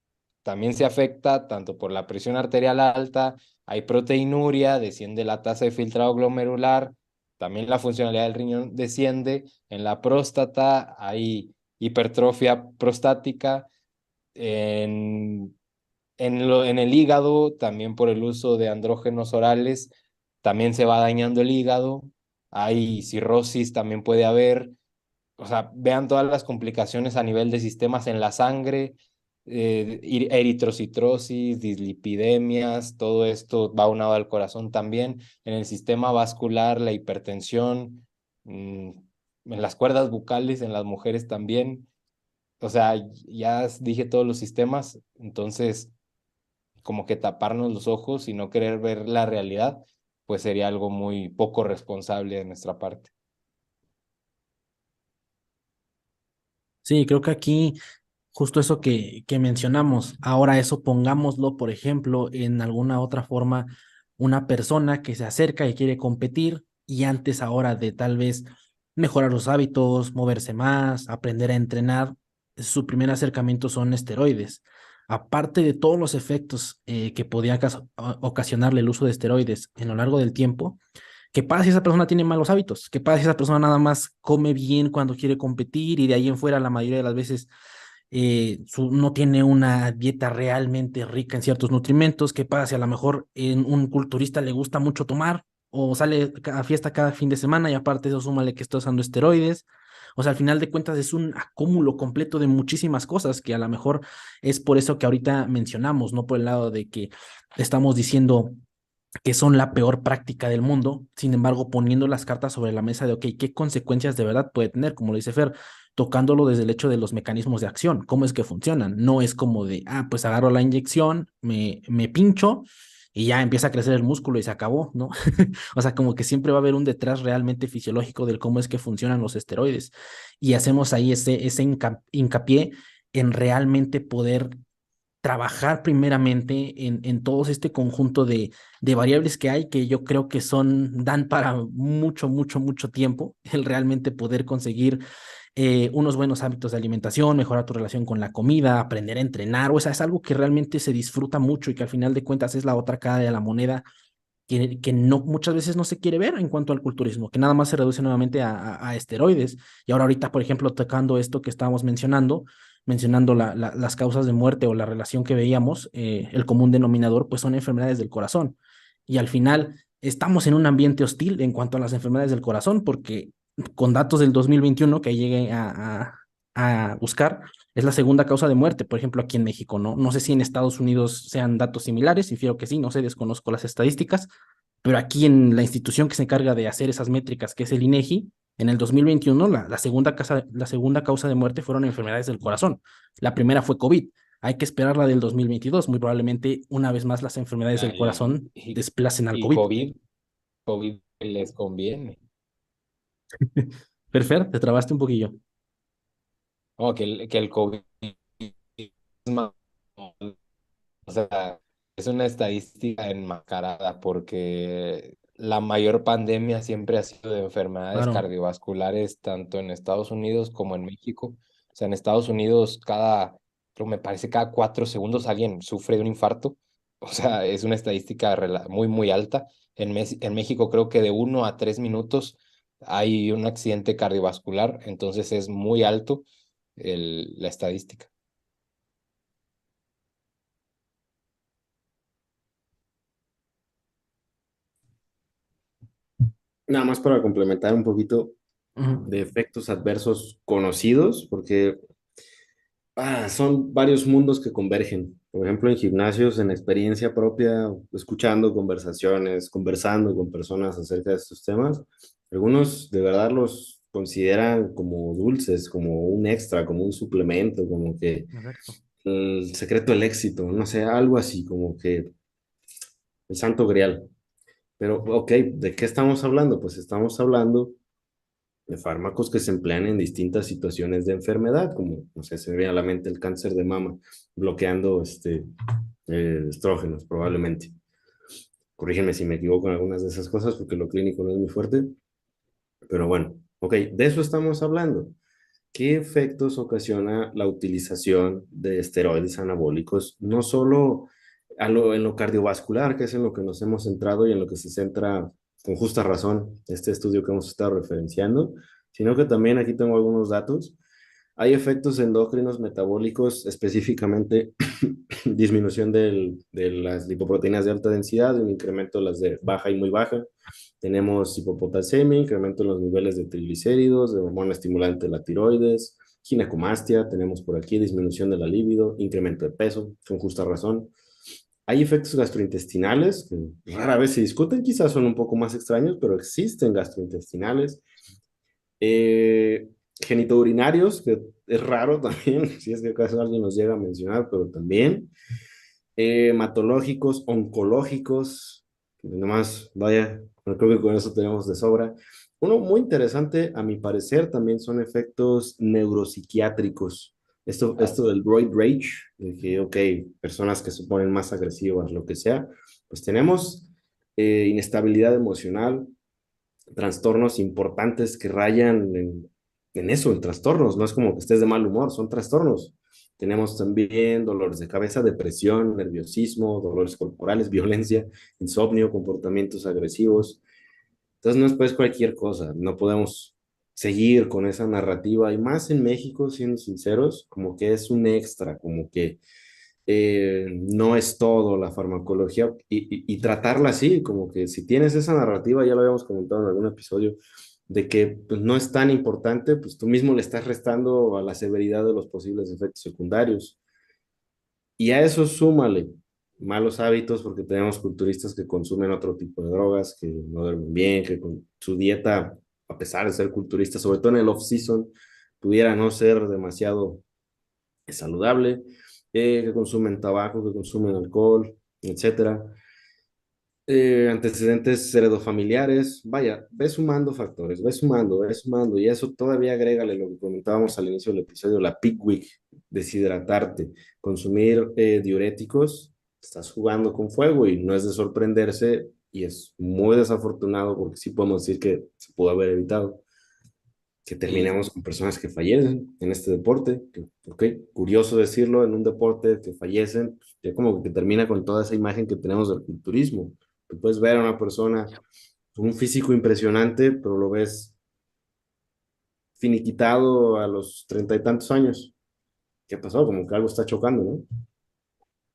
también se afecta tanto por la presión arterial alta, hay proteinuria, desciende la tasa de filtrado glomerular, también la funcionalidad del riñón desciende. En la próstata hay hipertrofia prostática, en, en el hígado, también por el uso de andrógenos orales, también se va dañando el hígado, hay cirrosis, también puede haber, o sea, vean todas las complicaciones a nivel de sistemas en la sangre, eritrocitrosis, dislipidemias, todo esto va unado al corazón también, en el sistema vascular, la hipertensión, en las cuerdas bucales, en las mujeres también. O sea, ya dije todos los sistemas, entonces como que taparnos los ojos y no querer ver la realidad, pues sería algo muy poco responsable de nuestra parte. Sí, creo que aquí justo eso que mencionamos, ahora eso pongámoslo, por ejemplo, en alguna otra forma, una persona que se acerca y quiere competir y antes ahora de tal vez mejorar los hábitos, moverse más, aprender a entrenar, su primer acercamiento son esteroides. Aparte de todos los efectos que podía ocasionarle el uso de esteroides en lo largo del tiempo, ¿qué pasa si esa persona tiene malos hábitos? ¿Qué pasa si esa persona nada más come bien cuando quiere competir y de ahí en fuera la mayoría de las veces no tiene una dieta realmente rica en ciertos nutrimentos? ¿Qué pasa si a lo mejor en un culturista le gusta mucho tomar o sale a fiesta cada fin de semana y aparte de eso súmale que está usando esteroides? O sea, al final de cuentas es un acúmulo completo de muchísimas cosas que a lo mejor es por eso que ahorita mencionamos, no por el lado de que estamos diciendo que son la peor práctica del mundo, sin embargo, poniendo las cartas sobre la mesa de, ok, ¿qué consecuencias de verdad puede tener? Como lo dice Fer, tocándolo desde el hecho de los mecanismos de acción, cómo es que funcionan. No es como de, pues agarro la inyección, me pincho y ya empieza a crecer el músculo y se acabó, ¿no? O sea, como que siempre va a haber un detrás realmente fisiológico del cómo es que funcionan los esteroides. Y hacemos ahí ese hincapié en realmente poder trabajar primeramente en todo este conjunto de variables que hay, que yo creo que dan para mucho, mucho, mucho tiempo, el realmente poder conseguir unos buenos hábitos de alimentación, mejorar tu relación con la comida, aprender a entrenar, o sea, es algo que realmente se disfruta mucho y que al final de cuentas es la otra cara de la moneda que no, muchas veces no se quiere ver en cuanto al culturismo, que nada más se reduce nuevamente a esteroides. Y ahora ahorita, por ejemplo, tocando esto que estábamos mencionando las causas de muerte o la relación que veíamos, el común denominador, pues son enfermedades del corazón. Y al final estamos en un ambiente hostil en cuanto a las enfermedades del corazón, porque con datos del 2021 que llegué a buscar, es la segunda causa de muerte, por ejemplo, aquí en México, ¿no? No sé si en Estados Unidos sean datos similares, infiero que sí, no sé, desconozco las estadísticas, pero aquí en la institución que se encarga de hacer esas métricas, que es el INEGI, en el 2021 la segunda causa de muerte fueron enfermedades del corazón. La primera fue COVID. Hay que esperar la del 2022. Muy probablemente, una vez más, las enfermedades del Y, corazón y, desplacen al y COVID. COVID les conviene. Perfecto, te trabaste un poquillo. No, que el COVID es más, o sea, es una estadística enmascarada porque la mayor pandemia siempre ha sido de enfermedades Claro. cardiovasculares, tanto en Estados Unidos como en México. O sea, en Estados Unidos creo me parece cada 4 segundos alguien sufre de un infarto. O sea, es una estadística muy, muy alta. En México creo que de 1 a 3 minutos hay un accidente cardiovascular, entonces es muy alto la estadística. Nada más para complementar un poquito Ujú. de efectos adversos conocidos, porque son varios mundos que convergen. Por ejemplo, en gimnasios, en experiencia propia, escuchando conversaciones, conversando con personas acerca de estos temas, algunos de verdad los consideran como dulces, como un extra, como un suplemento, como que Exacto. el secreto del éxito, no sé, algo así, como que el santo grial. Pero, ok, ¿de qué estamos hablando? Pues estamos hablando de fármacos que se emplean en distintas situaciones de enfermedad, como, no sé, se me viene a la mente el cáncer de mama, bloqueando estrógenos, probablemente. Corrígeme si me equivoco en algunas de esas cosas, porque lo clínico no es muy fuerte, pero bueno, ok, de eso estamos hablando. ¿Qué efectos ocasiona la utilización de esteroides anabólicos? No solo en lo cardiovascular, que es en lo que nos hemos centrado y en lo que se centra con justa razón este estudio que hemos estado referenciando, sino que también aquí tengo algunos datos. Hay efectos endócrinos metabólicos, específicamente disminución de las lipoproteínas de alta densidad, un incremento de las de baja y muy baja. Tenemos hipopotasemia, incremento en los niveles de triglicéridos, de hormona estimulante de la tiroides, ginecomastia, tenemos por aquí disminución de la libido, incremento de peso, con justa razón. Hay efectos gastrointestinales que rara vez se discuten, quizás son un poco más extraños, pero existen gastrointestinales. Eh, Genitourinarios, que es raro también, si es que acaso alguien nos llega a mencionar, pero también. Hematológicos, oncológicos, nomás, vaya, creo que con eso tenemos de sobra. Uno muy interesante, a mi parecer, también son efectos neuropsiquiátricos. Esto del roid rage, de que, ok, personas que se ponen más agresivas, lo que sea, pues tenemos inestabilidad emocional, trastornos importantes que rayan en eso, en trastornos. No es como que estés de mal humor, son trastornos. Tenemos también dolores de cabeza, depresión, nerviosismo, dolores corporales, violencia, insomnio, comportamientos agresivos. Entonces no es pues cualquier cosa, no podemos seguir con esa narrativa y más en México, siendo sinceros, como que es un extra, como que no es todo la farmacología y tratarla así, como que si tienes esa narrativa, ya lo habíamos comentado en algún episodio, de que pues, no es tan importante, pues tú mismo le estás restando a la severidad de los posibles efectos secundarios. Y a eso súmale malos hábitos, porque tenemos culturistas que consumen otro tipo de drogas, que no duermen bien, que con su dieta, a pesar de ser culturistas, sobre todo en el off-season, pudiera no ser demasiado saludable, que consumen tabaco, que consumen alcohol, etcétera. Antecedentes heredofamiliares, vaya, ves sumando factores, ves sumando, y eso todavía agrégale lo que comentábamos al inicio del episodio, la Pickwick, deshidratarte, consumir diuréticos, estás jugando con fuego y no es de sorprenderse y es muy desafortunado porque sí podemos decir que se pudo haber evitado que Y, terminemos con personas que fallecen en este deporte. Que, ok, curioso decirlo, en un deporte que fallecen, pues, ya como que termina con toda esa imagen que tenemos del culturismo. Tú puedes ver a una persona con un físico impresionante, pero lo ves finiquitado a los 30 y tantos años. ¿Qué pasó? Como que algo está chocando, ¿no?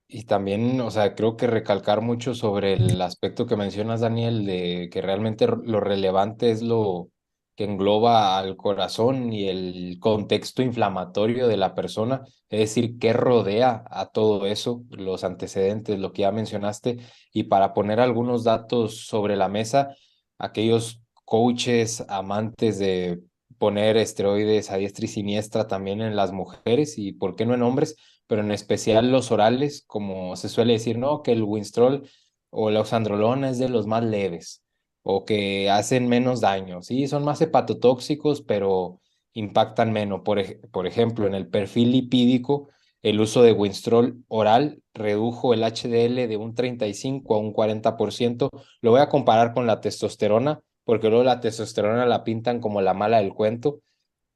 y también, o sea, creo que recalcar mucho sobre el aspecto que mencionas, Daniel, de que realmente lo relevante es lo que engloba al corazón y el contexto inflamatorio de la persona, es decir, qué rodea a todo eso, los antecedentes, lo que ya mencionaste, y para poner algunos datos sobre la mesa, aquellos coaches amantes de poner esteroides a diestra y siniestra también en las mujeres y por qué no en hombres, pero en especial los orales, como se suele decir, ¿no? Que el Winstrol o la oxandrolona es de los más leves o que hacen menos daño. Sí, son más hepatotóxicos, pero impactan menos. Por ejemplo, en el perfil lipídico, el uso de Winstrol oral redujo el HDL de un 35 a un 40%. Lo voy a comparar con la testosterona, porque luego la testosterona la pintan como la mala del cuento.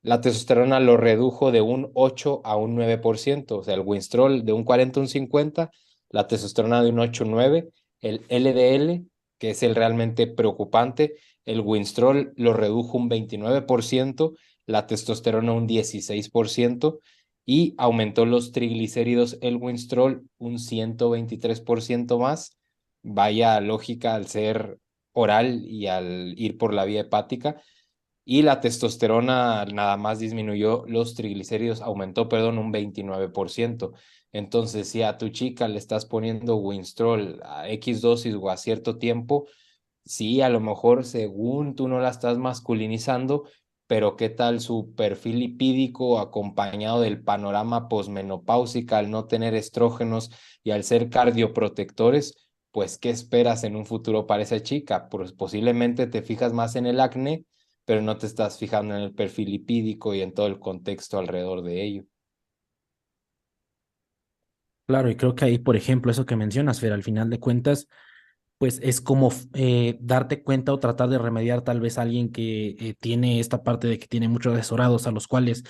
La testosterona lo redujo de un 8 a un 9%, o sea, el Winstrol de un 40 a un 50, la testosterona de un 8 a un 9, el LDL, que es el realmente preocupante, el Winstrol lo redujo un 29%, la testosterona un 16% y aumentó los triglicéridos el Winstrol un 123% más. Vaya lógica al ser oral y al ir por la vía hepática, y la testosterona nada más disminuyó, los triglicéridos aumentó, perdón, un 29%. Entonces, si a tu chica le estás poniendo Winstrol a X dosis o a cierto tiempo, sí, a lo mejor según tú no la estás masculinizando, pero ¿qué tal su perfil lipídico acompañado del panorama posmenopáusica al no tener estrógenos y al ser cardioprotectores? Pues, ¿qué esperas en un futuro para esa chica? Pues posiblemente te fijas más en el acné, pero no te estás fijando en el perfil lipídico y en todo el contexto alrededor de ello. Claro, y creo que ahí, por ejemplo, eso que mencionas, Fer, al final de cuentas, pues es como darte cuenta o tratar de remediar tal vez a alguien que tiene esta parte de que tiene muchos asesorados a los cuales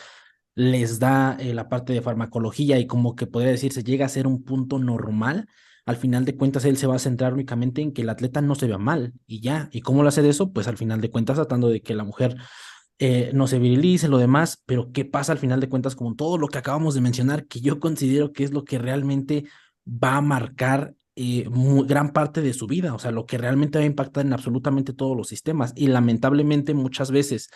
les da la parte de farmacología y como que podría decirse llega a ser un punto normal. Al final de cuentas, él se va a centrar únicamente en que el atleta no se vea mal y ya. ¿Y cómo lo hace de eso? Pues al final de cuentas tratando de que la mujer no se virilice, lo demás, pero ¿qué pasa al final de cuentas con todo lo que acabamos de mencionar, que yo considero que es lo que realmente va a marcar gran parte de su vida, o sea, lo que realmente va a impactar en absolutamente todos los sistemas? Y lamentablemente muchas veces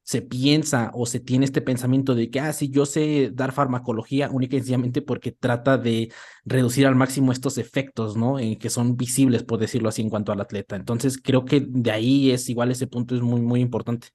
se piensa o se tiene este pensamiento de que, sí, yo sé dar farmacología única y sencillamente porque trata de reducir al máximo estos efectos, ¿no? Que son visibles, por decirlo así, en cuanto al atleta. Entonces, creo que de ahí es igual ese punto es muy, muy importante.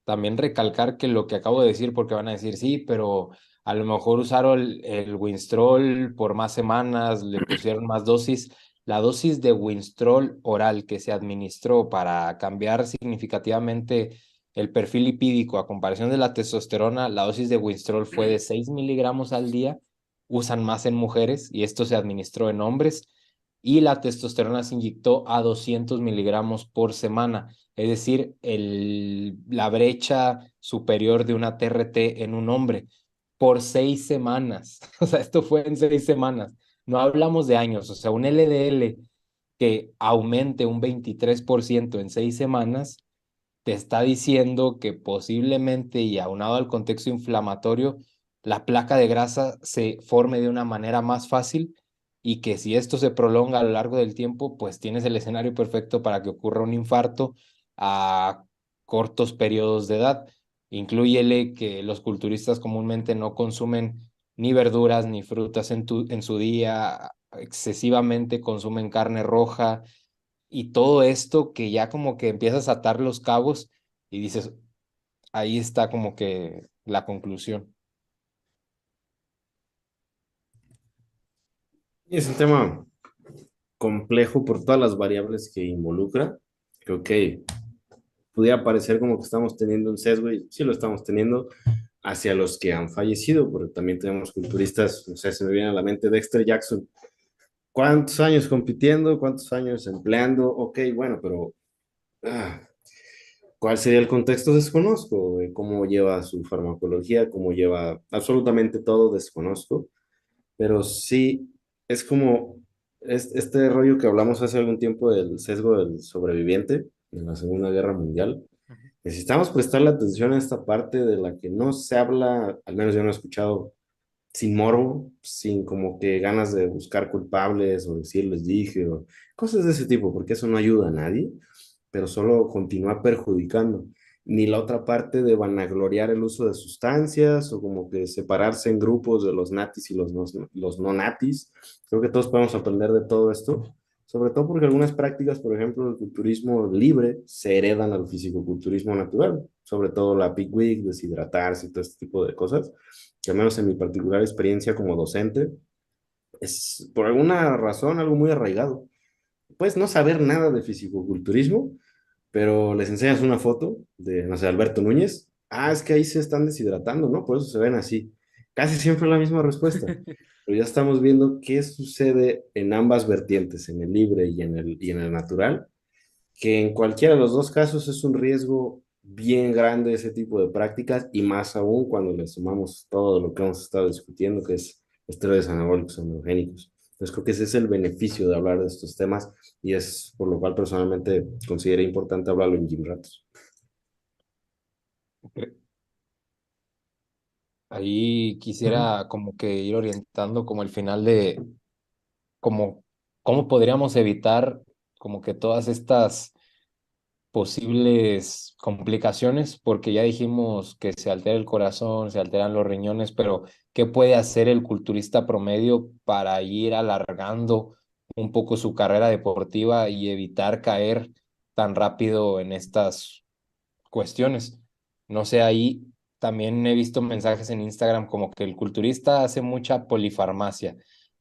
También recalcar que lo que acabo de decir, porque van a decir, sí, pero a lo mejor usaron el Winstrol por más semanas, le pusieron más dosis. La dosis de Winstrol oral que se administró para cambiar significativamente el perfil lipídico a comparación de la testosterona, la dosis de Winstrol fue de 6 miligramos al día, usan más en mujeres y esto se administró en hombres, y la testosterona se inyectó a 200 miligramos por semana, es decir, la brecha superior de una TRT en un hombre por 6 semanas. O sea, esto fue en 6 semanas. No hablamos de años. O sea, un LDL que aumente un 23% en 6 semanas te está diciendo que posiblemente, y aunado al contexto inflamatorio, la placa de grasa se forme de una manera más fácil, y que si esto se prolonga a lo largo del tiempo, pues tienes el escenario perfecto para que ocurra un infarto a cortos periodos de edad. Inclúyele que los culturistas comúnmente no consumen ni verduras ni frutas en su día, excesivamente consumen carne roja, y todo esto que ya como que empiezas a atar los cabos y dices, ahí está como que la conclusión. Y es un tema complejo por todas las variables que involucra. Creo que pudiera parecer como que estamos teniendo un sesgo, y sí lo estamos teniendo, hacia los que han fallecido, porque también tenemos culturistas, no sé, se me viene a la mente Dexter Jackson. ¿Cuántos años compitiendo? ¿Cuántos años empleando? Ok, bueno, pero ah, ¿cuál sería el contexto? Desconozco. ¿Cómo lleva su farmacología? ¿Cómo lleva absolutamente todo? Desconozco. Pero sí, es como este rollo que hablamos hace algún tiempo del sesgo del sobreviviente en la Segunda Guerra Mundial. Necesitamos prestarle atención a esta parte de la que no se habla, al menos yo no he escuchado, sin morbo, sin como que ganas de buscar culpables o decir les dije o cosas de ese tipo, porque eso no ayuda a nadie, pero solo continúa perjudicando. Ni la otra parte de vanagloriar el uso de sustancias o como que separarse en grupos de los natis y los no natis. Creo que todos podemos aprender de todo esto, sobre todo porque algunas prácticas, por ejemplo, el culturismo libre, se heredan al fisicoculturismo natural, sobre todo la peak week, deshidratarse y todo este tipo de cosas, que al menos en mi particular experiencia como docente, es por alguna razón algo muy arraigado. Puedes no saber nada de fisicoculturismo, pero les enseñas una foto de, no sé, Alberto Núñez. Es que ahí se están deshidratando, ¿no? Por eso se ven así. casi siempre la misma respuesta. Pero ya estamos viendo qué sucede en ambas vertientes, en el libre y en el natural, que en cualquiera de los dos casos es un riesgo bien grande ese tipo de prácticas y más aún cuando le sumamos todo lo que hemos estado discutiendo, que es esteroides anabólicos androgénicos. Entonces creo que ese es el beneficio de hablar de estos temas y es por lo cual personalmente consideré importante hablarlo en Gym Rats. Ahí Ujú. quisiera como que ir orientando como el final de como cómo podríamos evitar como que todas estas posibles complicaciones, porque ya dijimos que se altera el corazón, se alteran los riñones, pero ¿qué puede hacer el culturista promedio para ir alargando un poco su carrera deportiva y evitar caer tan rápido en estas cuestiones? No sé, ahí también he visto mensajes en Instagram como que el culturista hace mucha polifarmacia.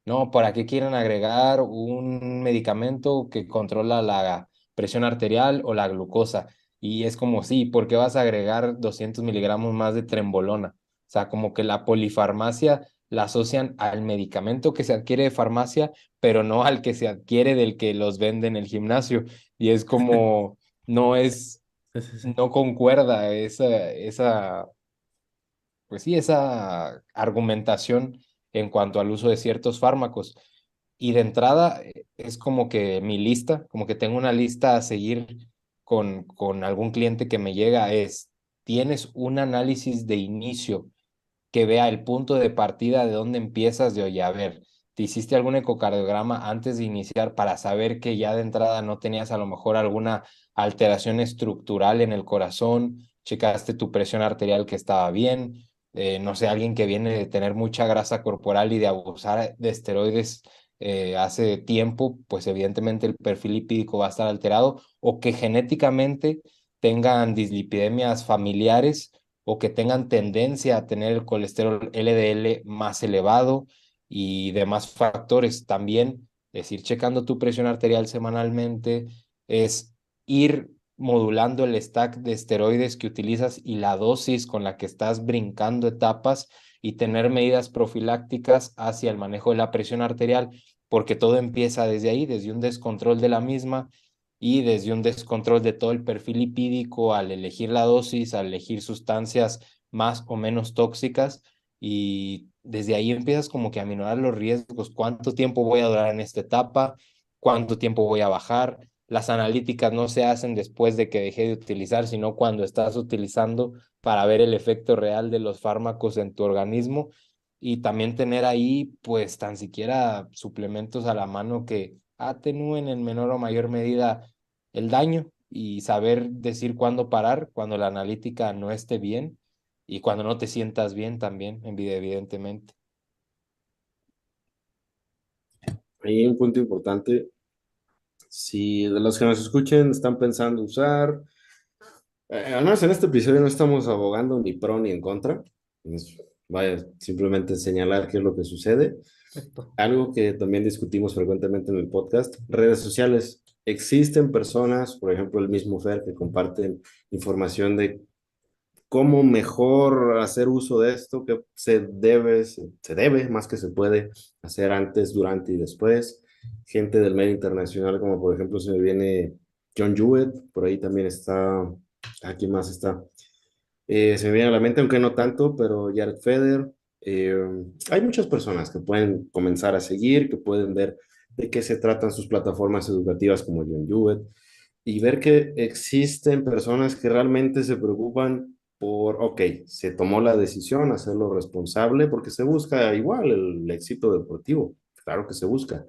No, ¿para qué quieren agregar un medicamento que controla la presión arterial o la glucosa? Y es como, sí, ¿por qué vas a agregar 200 miligramos más de trembolona? O sea, como que la polifarmacia la asocian al medicamento que se adquiere de farmacia, pero no al que se adquiere del que los vende en el gimnasio. Y es como, no es, Sí, sí, sí. no concuerda pues sí, esa argumentación en cuanto al uso de ciertos fármacos. Y de entrada es como que mi lista, como que tengo una lista a seguir con algún cliente que me llega, tienes un análisis de inicio que vea el punto de partida de dónde empiezas de, oye, a ver, ¿te hiciste algún ecocardiograma antes de iniciar para saber que ya de entrada no tenías a lo mejor alguna alteración estructural en el corazón? ¿Checaste tu presión arterial que estaba bien? No sé, alguien que viene de tener mucha grasa corporal y de abusar de esteroides hace tiempo, pues evidentemente el perfil lipídico va a estar alterado, o que genéticamente tengan dislipidemias familiares o que tengan tendencia a tener el colesterol LDL más elevado y demás factores. También es ir checando tu presión arterial semanalmente, es ir modulando el stack de esteroides que utilizas y la dosis con la que estás brincando etapas y tener medidas profilácticas hacia el manejo de la presión arterial, porque todo empieza desde ahí, desde un descontrol de la misma y desde un descontrol de todo el perfil lipídico al elegir la dosis, al elegir sustancias más o menos tóxicas y desde ahí empiezas como que a minorar los riesgos, cuánto tiempo voy a durar en esta etapa, cuánto tiempo voy a bajar. Las analíticas no se hacen después de que dejé de utilizar, sino cuando estás utilizando para ver el efecto real de los fármacos en tu organismo y también tener ahí pues tan siquiera suplementos a la mano que atenúen en menor o mayor medida el daño y saber decir cuándo parar, cuando la analítica no esté bien y cuando no te sientas bien también, evidentemente. Hay un punto importante. Si de los que nos escuchen están pensando usar, al menos en este episodio no estamos abogando ni pro ni en contra. Vaya, simplemente señalar qué es lo que sucede. Perfecto. Algo que también discutimos frecuentemente en el podcast, redes sociales. Existen personas, por ejemplo, el mismo Fer, que comparten información de cómo mejor hacer uso de esto, que se debe, más que se puede hacer antes, durante y después. Gente del medio internacional, como por ejemplo se me viene John Jewett, por ahí también está, aquí más está. Se me viene a la mente, aunque no tanto, pero Jared Feder. eh, Hay muchas personas que pueden comenzar a seguir, que pueden ver de qué se tratan sus plataformas educativas como John Jewett y ver que existen personas que realmente se preocupan por, ok, se tomó la decisión, hacerlo responsable, porque se busca igual el éxito deportivo, claro que se busca,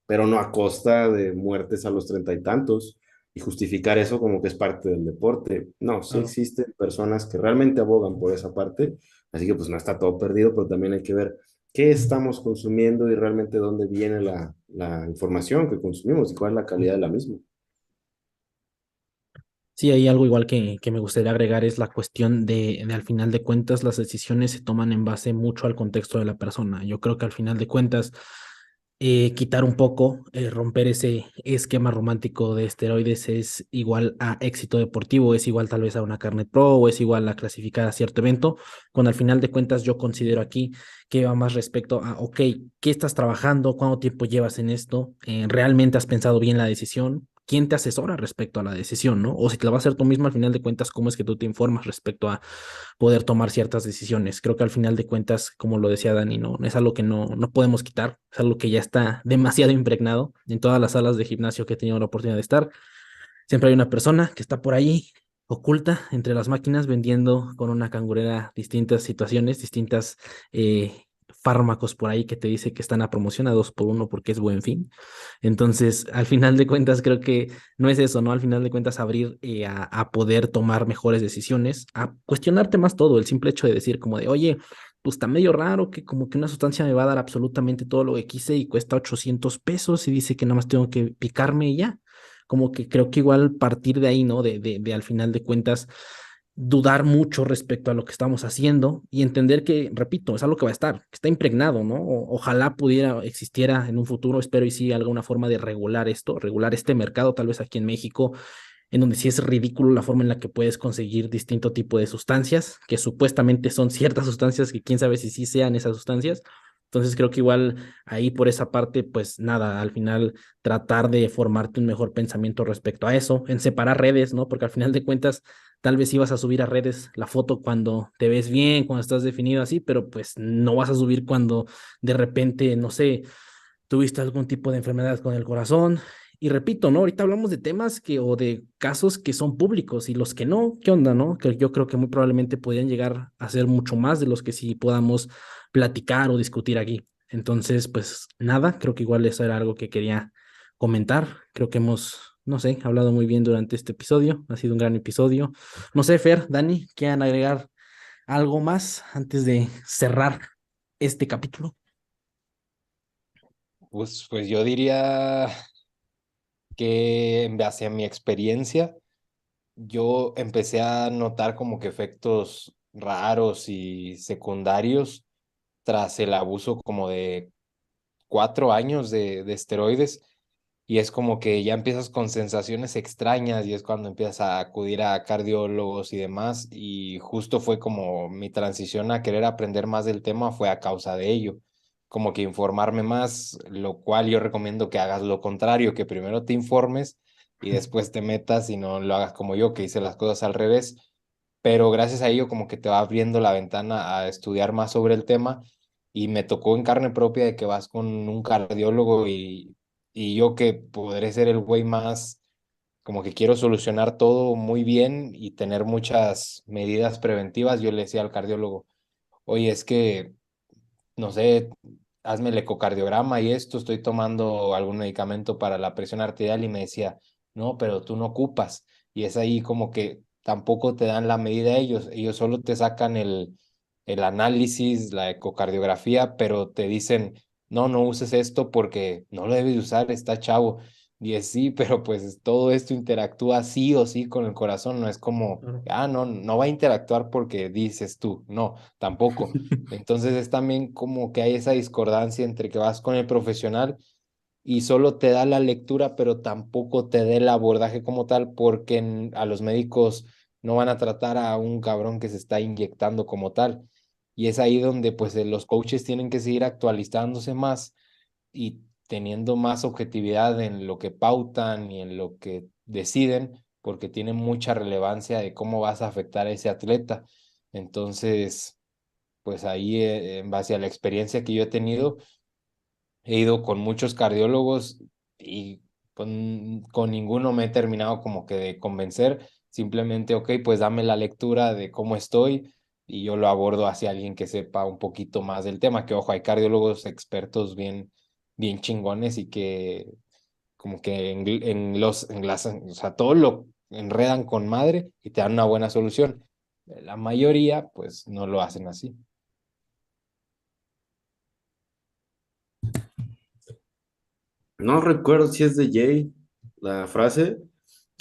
pero no a costa de muertes a los treinta y tantos y justificar eso como que es parte del deporte. No, sí Claro. existen personas que realmente abogan por esa parte, así que pues no está todo perdido, pero también hay que ver qué estamos consumiendo y realmente dónde viene la información que consumimos y cuál es la calidad de la misma. Sí, hay algo igual que me gustaría agregar es la cuestión de al final de cuentas las decisiones se toman en base mucho al contexto de la persona. Yo creo que al final de cuentas quitar un poco, romper ese esquema romántico de esteroides es igual a éxito deportivo, es igual tal vez a una Carnet Pro o es igual a clasificar a cierto evento, cuando al final de cuentas yo considero aquí que va más respecto a, ok, ¿qué estás trabajando? ¿Cuánto tiempo llevas en esto? ¿Realmente has pensado bien la decisión? ¿Quién te asesora respecto a la decisión, no? O si te la va a hacer tú mismo, al final de cuentas, ¿cómo es que tú te informas respecto a poder tomar ciertas decisiones? Creo que al final de cuentas, como lo decía Dani, no es algo que no podemos quitar, es algo que ya está demasiado impregnado en todas las salas de gimnasio que he tenido la oportunidad de estar. Siempre hay una persona que está por ahí oculta entre las máquinas vendiendo con una cangurera distintas situaciones, distintas fármacos por ahí que te dice que están a promoción a 2 por 1 porque es Buen Fin. Entonces, al final de cuentas, creo que no es eso, ¿no? Al final de cuentas, abrir a poder tomar mejores decisiones, a cuestionarte más todo, el simple hecho de decir como de, oye, pues está medio raro que como que una sustancia me va a dar absolutamente todo lo que quise y cuesta 800 pesos y dice que nada más tengo que picarme y ya. Como que creo que igual partir de ahí, ¿no? De al final de cuentas dudar mucho respecto a lo que estamos haciendo y entender que, repito, es algo que va a estar, que está impregnado, ¿no? Ojalá pudiera, existiera en un futuro, espero y sí, alguna forma de regular esto, regular este mercado, tal vez aquí en México, en donde sí es ridículo la forma en la que puedes conseguir distinto tipo de sustancias, que supuestamente son ciertas sustancias que quién sabe si sí sean esas sustancias. Entonces creo que igual ahí por esa parte, pues nada, al final tratar de formarte un mejor pensamiento respecto a eso, en separar redes, ¿no? Porque al final de cuentas, tal vez ibas a subir a redes la foto cuando te ves bien, cuando estás definido así, pero pues no vas a subir cuando de repente, no sé, tuviste algún tipo de enfermedad con el corazón. Y repito, ¿no? Ahorita hablamos de temas que o de casos que son públicos y los que no, ¿qué onda, no? Que yo creo que muy probablemente podrían llegar a ser mucho más de los que sí podamos platicar o discutir aquí. Entonces, pues nada, creo que igual eso era algo que quería comentar. Creo que hemos, no sé, hablado muy bien durante este episodio. Ha sido un gran episodio. No sé, Fer, Dani, ¿quieren agregar algo más antes de cerrar este capítulo? Pues yo diría que en base a mi experiencia, yo empecé a notar como que efectos raros y secundarios tras el abuso como de 4 años de esteroides. Y es como que ya empiezas con sensaciones extrañas y es cuando empiezas a acudir a cardiólogos y demás. Y justo fue como mi transición a querer aprender más del tema fue a causa de ello. Como que informarme más, lo cual yo recomiendo que hagas lo contrario, que primero te informes y después te metas y no lo hagas como yo, que hice las cosas al revés. Pero gracias a ello como que te va abriendo la ventana a estudiar más sobre el tema y me tocó en carne propia de que vas con un cardiólogo y yo que podré ser el güey más, como que quiero solucionar todo muy bien y tener muchas medidas preventivas, yo le decía al cardiólogo, oye, es que, no sé, hazme el ecocardiograma y esto, estoy tomando algún medicamento para la presión arterial y me decía, no, pero tú no ocupas. Y es ahí como que tampoco te dan la medida ellos solo te sacan el análisis, la ecocardiografía, pero te dicen, no, no uses esto porque no lo debes de usar, está chavo. Y es sí, pero pues todo esto interactúa sí o sí con el corazón, no es como, Claro. ah, no, no va a interactuar porque dices tú, no, tampoco. Entonces es también como que hay esa discordancia entre que vas con el profesional y solo te da la lectura, pero tampoco te da el abordaje como tal, porque a los médicos no van a tratar a un cabrón que se está inyectando como tal. Y es ahí donde pues los coaches tienen que seguir actualizándose más y teniendo más objetividad en lo que pautan y en lo que deciden, porque tiene mucha relevancia de cómo vas a afectar a ese atleta. Entonces, pues ahí, en base a la experiencia que yo he tenido, he ido con muchos cardiólogos y con ninguno me he terminado como que de convencer. Simplemente, ok, pues dame la lectura de cómo estoy y yo lo abordo hacia alguien que sepa un poquito más del tema. Que ojo, hay cardiólogos expertos bien chingones y que como que o sea, todo lo enredan con madre y te dan una buena solución. La mayoría, pues, no lo hacen así. No recuerdo si es de Jay la frase,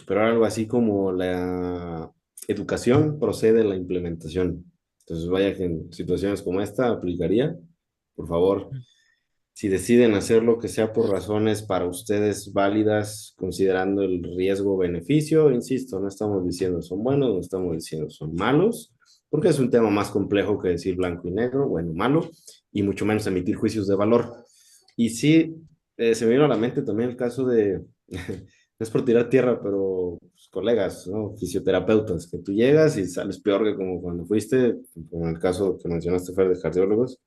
pero algo así como la educación procede de la implementación. Entonces, vaya que en situaciones como esta aplicaría, por favor, Si deciden hacer lo que sea por razones para ustedes válidas, considerando el riesgo-beneficio, insisto, no estamos diciendo son buenos, no estamos diciendo son malos, porque es un tema más complejo que decir blanco y negro, bueno, malo, y mucho menos emitir juicios de valor. Y sí, se me vino a la mente también el caso de, no es por tirar tierra, pero pues, colegas, ¿no? Fisioterapeutas, que tú llegas y sales peor que como cuando fuiste, como en el caso que mencionaste, Fer, de cardiólogos.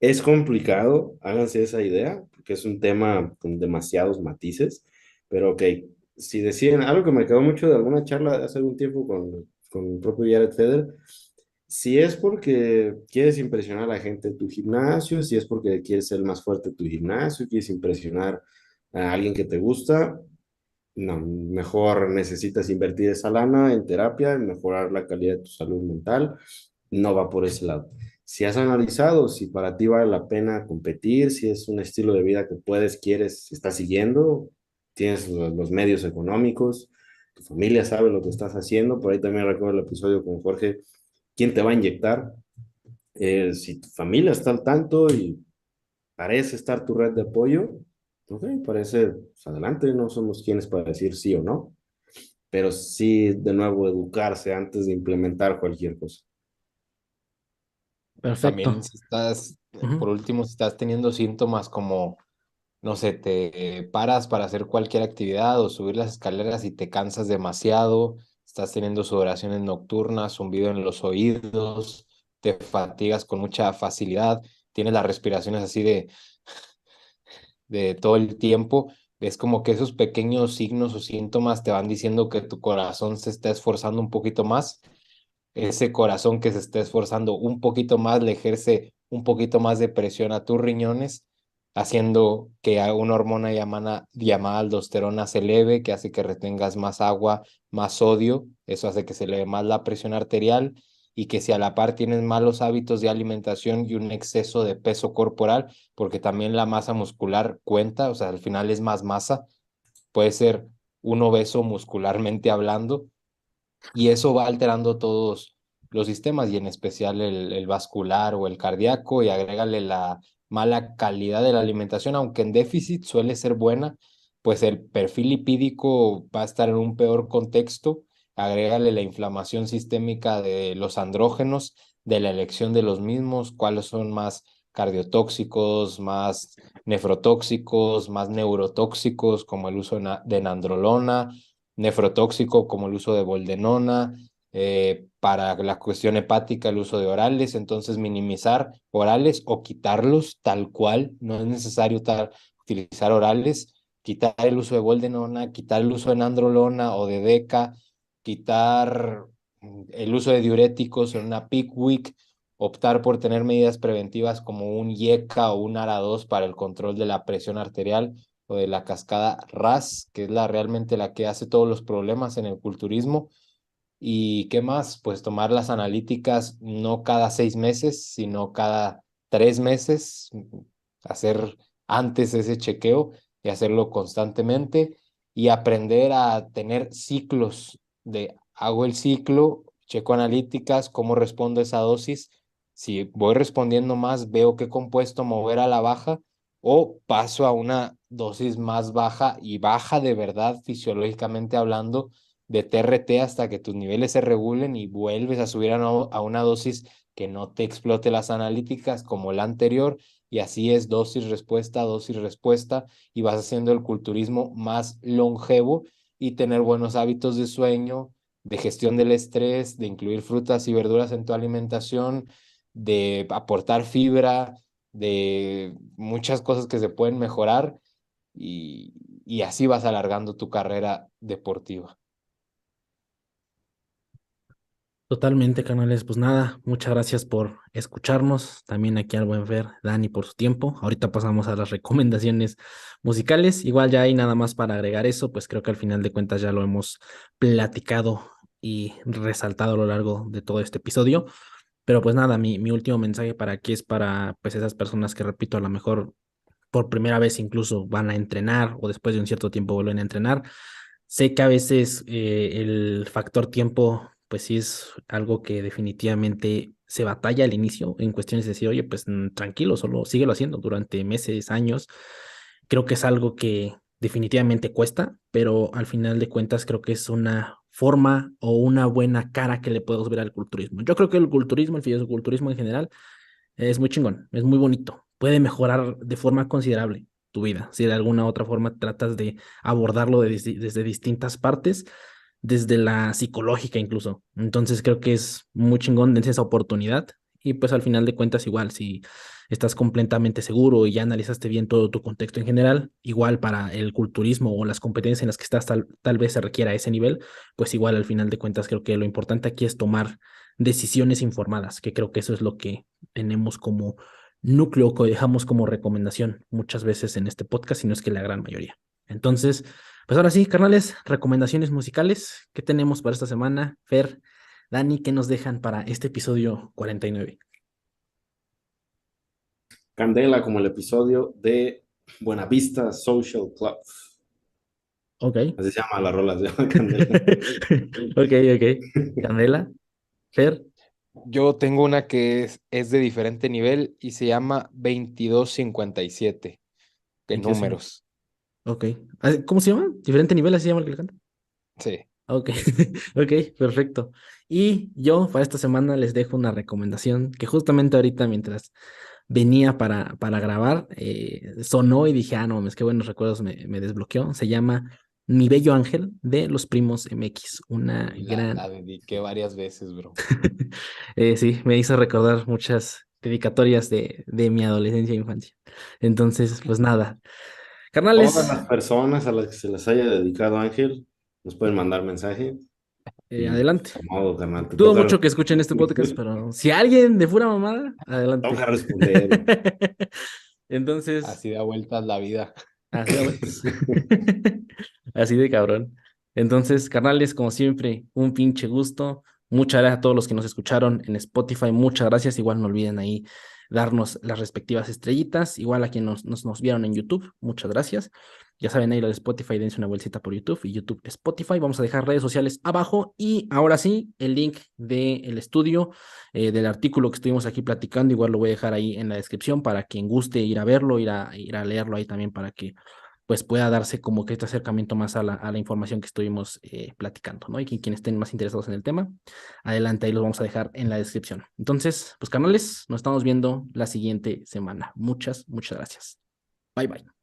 Es complicado, háganse esa idea, porque es un tema con demasiados matices, pero ok, si deciden, algo que me quedó mucho de alguna charla de hace algún tiempo con el propio Jared Feder, si es porque quieres impresionar a la gente en tu gimnasio, si es porque quieres ser más fuerte en tu gimnasio, quieres impresionar a alguien que te gusta, no, mejor necesitas invertir esa lana en terapia, en mejorar la calidad de tu salud mental, no va por ese lado. Si has analizado si para ti vale la pena competir, si es un estilo de vida que puedes, quieres, estás siguiendo, tienes los medios económicos, tu familia sabe lo que estás haciendo, por ahí también recuerdo el episodio con Jorge, ¿quién te va a inyectar? Si tu familia está al tanto y parece estar tu red de apoyo, ok, parece, pues adelante, no somos quienes para decir sí o no, pero sí, de nuevo, educarse antes de implementar cualquier cosa. También Perfecto. si estás, por Ujú. último, si estás teniendo síntomas como, no sé, te paras para hacer cualquier actividad o subir las escaleras y te cansas demasiado, estás teniendo sudoraciones nocturnas, zumbido en los oídos, te fatigas con mucha facilidad, tienes las respiraciones así de todo el tiempo, es como que esos pequeños signos o síntomas te van diciendo que tu corazón se está esforzando un poquito más. Ese corazón que se está esforzando un poquito más le ejerce un poquito más de presión a tus riñones, haciendo que una hormona llamada aldosterona se eleve, que hace que retengas más agua, más sodio. Eso hace que se eleve más la presión arterial, y que si a la par tienes malos hábitos de alimentación y un exceso de peso corporal, porque también la masa muscular cuenta, o sea, al final es más masa, puede ser un obeso muscularmente hablando, y eso va alterando todos los sistemas, y en especial el vascular o el cardíaco, y agrégale la mala calidad de la alimentación, aunque en déficit suele ser buena, pues el perfil lipídico va a estar en un peor contexto. Agrégale la inflamación sistémica de los andrógenos, de la elección de los mismos, cuáles son más cardiotóxicos, más nefrotóxicos, más neurotóxicos, como el uso de nandrolona, nefrotóxico como el uso de boldenona, para la cuestión hepática el uso de orales. Entonces minimizar orales o quitarlos tal cual, no es necesario utilizar orales, quitar el uso de boldenona, quitar el uso de nandrolona o de deca, quitar el uso de diuréticos en una Pickwick, optar por tener medidas preventivas como un IECA o un ARA2 para el control de la presión arterial, o de la cascada RAS, que es realmente la que hace todos los problemas en el culturismo. ¿Y qué más? Pues tomar las analíticas no cada 6 meses, sino cada 3 meses, hacer antes ese chequeo y hacerlo constantemente, y aprender a tener ciclos de hago el ciclo, checo analíticas, cómo respondo a esa dosis. Si voy respondiendo más, veo qué compuesto mover a la baja, o paso a una dosis más baja, y baja de verdad fisiológicamente hablando, de TRT, hasta que tus niveles se regulen, y vuelves a subir a una dosis que no te explote las analíticas como la anterior, y así es dosis respuesta, y vas haciendo el culturismo más longevo, y tener buenos hábitos de sueño, de gestión del estrés, de incluir frutas y verduras en tu alimentación, de aportar fibra, de muchas cosas que se pueden mejorar, y así vas alargando tu carrera deportiva. Totalmente, canales. Pues nada, muchas gracias por escucharnos. También aquí al buen Fer, Dani, por su tiempo. Ahorita pasamos a las recomendaciones musicales. Igual ya hay nada más para agregar eso, pues creo que al final de cuentas ya lo hemos platicado y resaltado a lo largo de todo este episodio. Pero pues nada, mi último mensaje para aquí es para pues esas personas que, repito, a lo mejor por primera vez incluso van a entrenar o después de un cierto tiempo vuelven a entrenar. Sé que a veces el factor tiempo, pues sí es algo que definitivamente se batalla al inicio en cuestiones de decir, oye, pues tranquilo, solo síguelo haciendo durante meses, años. Creo que es algo que definitivamente cuesta, pero al final de cuentas creo que es una forma o una buena cara que le podemos ver al culturismo. Yo creo que el culturismo, el fisiculturismo en general, es muy chingón, es muy bonito. Puede mejorar de forma considerable tu vida. Si de alguna otra forma tratas de abordarlo desde distintas partes, desde la psicológica incluso. Entonces creo que es muy chingón, dense esa oportunidad. Y pues al final de cuentas, igual, si estás completamente seguro y ya analizaste bien todo tu contexto en general, igual para el culturismo o las competencias en las que estás, tal vez se requiera ese nivel, pues igual al final de cuentas creo que lo importante aquí es tomar decisiones informadas, que creo que eso es lo que tenemos como núcleo, que dejamos como recomendación muchas veces en este podcast, si no es que la gran mayoría. Entonces, pues ahora sí, carnales, recomendaciones musicales. ¿Qué tenemos para esta semana? Fer, Dani, ¿qué nos dejan para este episodio 49? Candela como el episodio de Buenavista Social Club. Ok. Así se llama la rola, se llama Candela. Ok, ok. Candela, Fer, Yo tengo una que es de diferente nivel y se llama 2257 de 22. números. Ok. Ah, ¿cómo se llama? ¿Diferente nivel? ¿Así se llama el que le canta? Sí. Ok, ok, perfecto. Y yo para esta semana les dejo una recomendación que justamente ahorita mientras venía para grabar, sonó y dije, ah, no, es que buenos recuerdos me desbloqueó. Se llama Mi Bello Ángel de los Primos MX, una Y la gran... dediqué varias veces, bro. Sí, me hizo recordar muchas dedicatorias de mi adolescencia e infancia. Entonces, pues nada, Todas carnales, las personas a las que se les haya dedicado Ángel nos pueden mandar mensaje y adelante. a modo, carnal, Dudo mucho que escuchen este podcast, pero si alguien de pura mamada, adelante. toca responder. Entonces, Así da vueltas la vida. así de vueltas. Así de cabrón. Entonces, carnales, como siempre, un pinche gusto. Muchas gracias a todos los que nos escucharon en Spotify. Muchas gracias. Igual no olviden ahí darnos las respectivas estrellitas. Igual a quienes nos vieron en YouTube. Muchas gracias. Ya saben, ahí lo de Spotify, dense una vueltita por YouTube y YouTube Spotify. Vamos a dejar redes sociales abajo. Y ahora sí, el link del estudio, del artículo que estuvimos aquí platicando. Igual lo voy a dejar ahí en la descripción para quien guste ir a verlo, ir a leerlo ahí también para que pues pueda darse como que este acercamiento más a la información que estuvimos platicando, ¿no? Y quienes estén más interesados en el tema, adelante, ahí los vamos a dejar en la descripción. Entonces, pues canales, nos estamos viendo la siguiente semana. Muchas, muchas gracias. Bye, bye.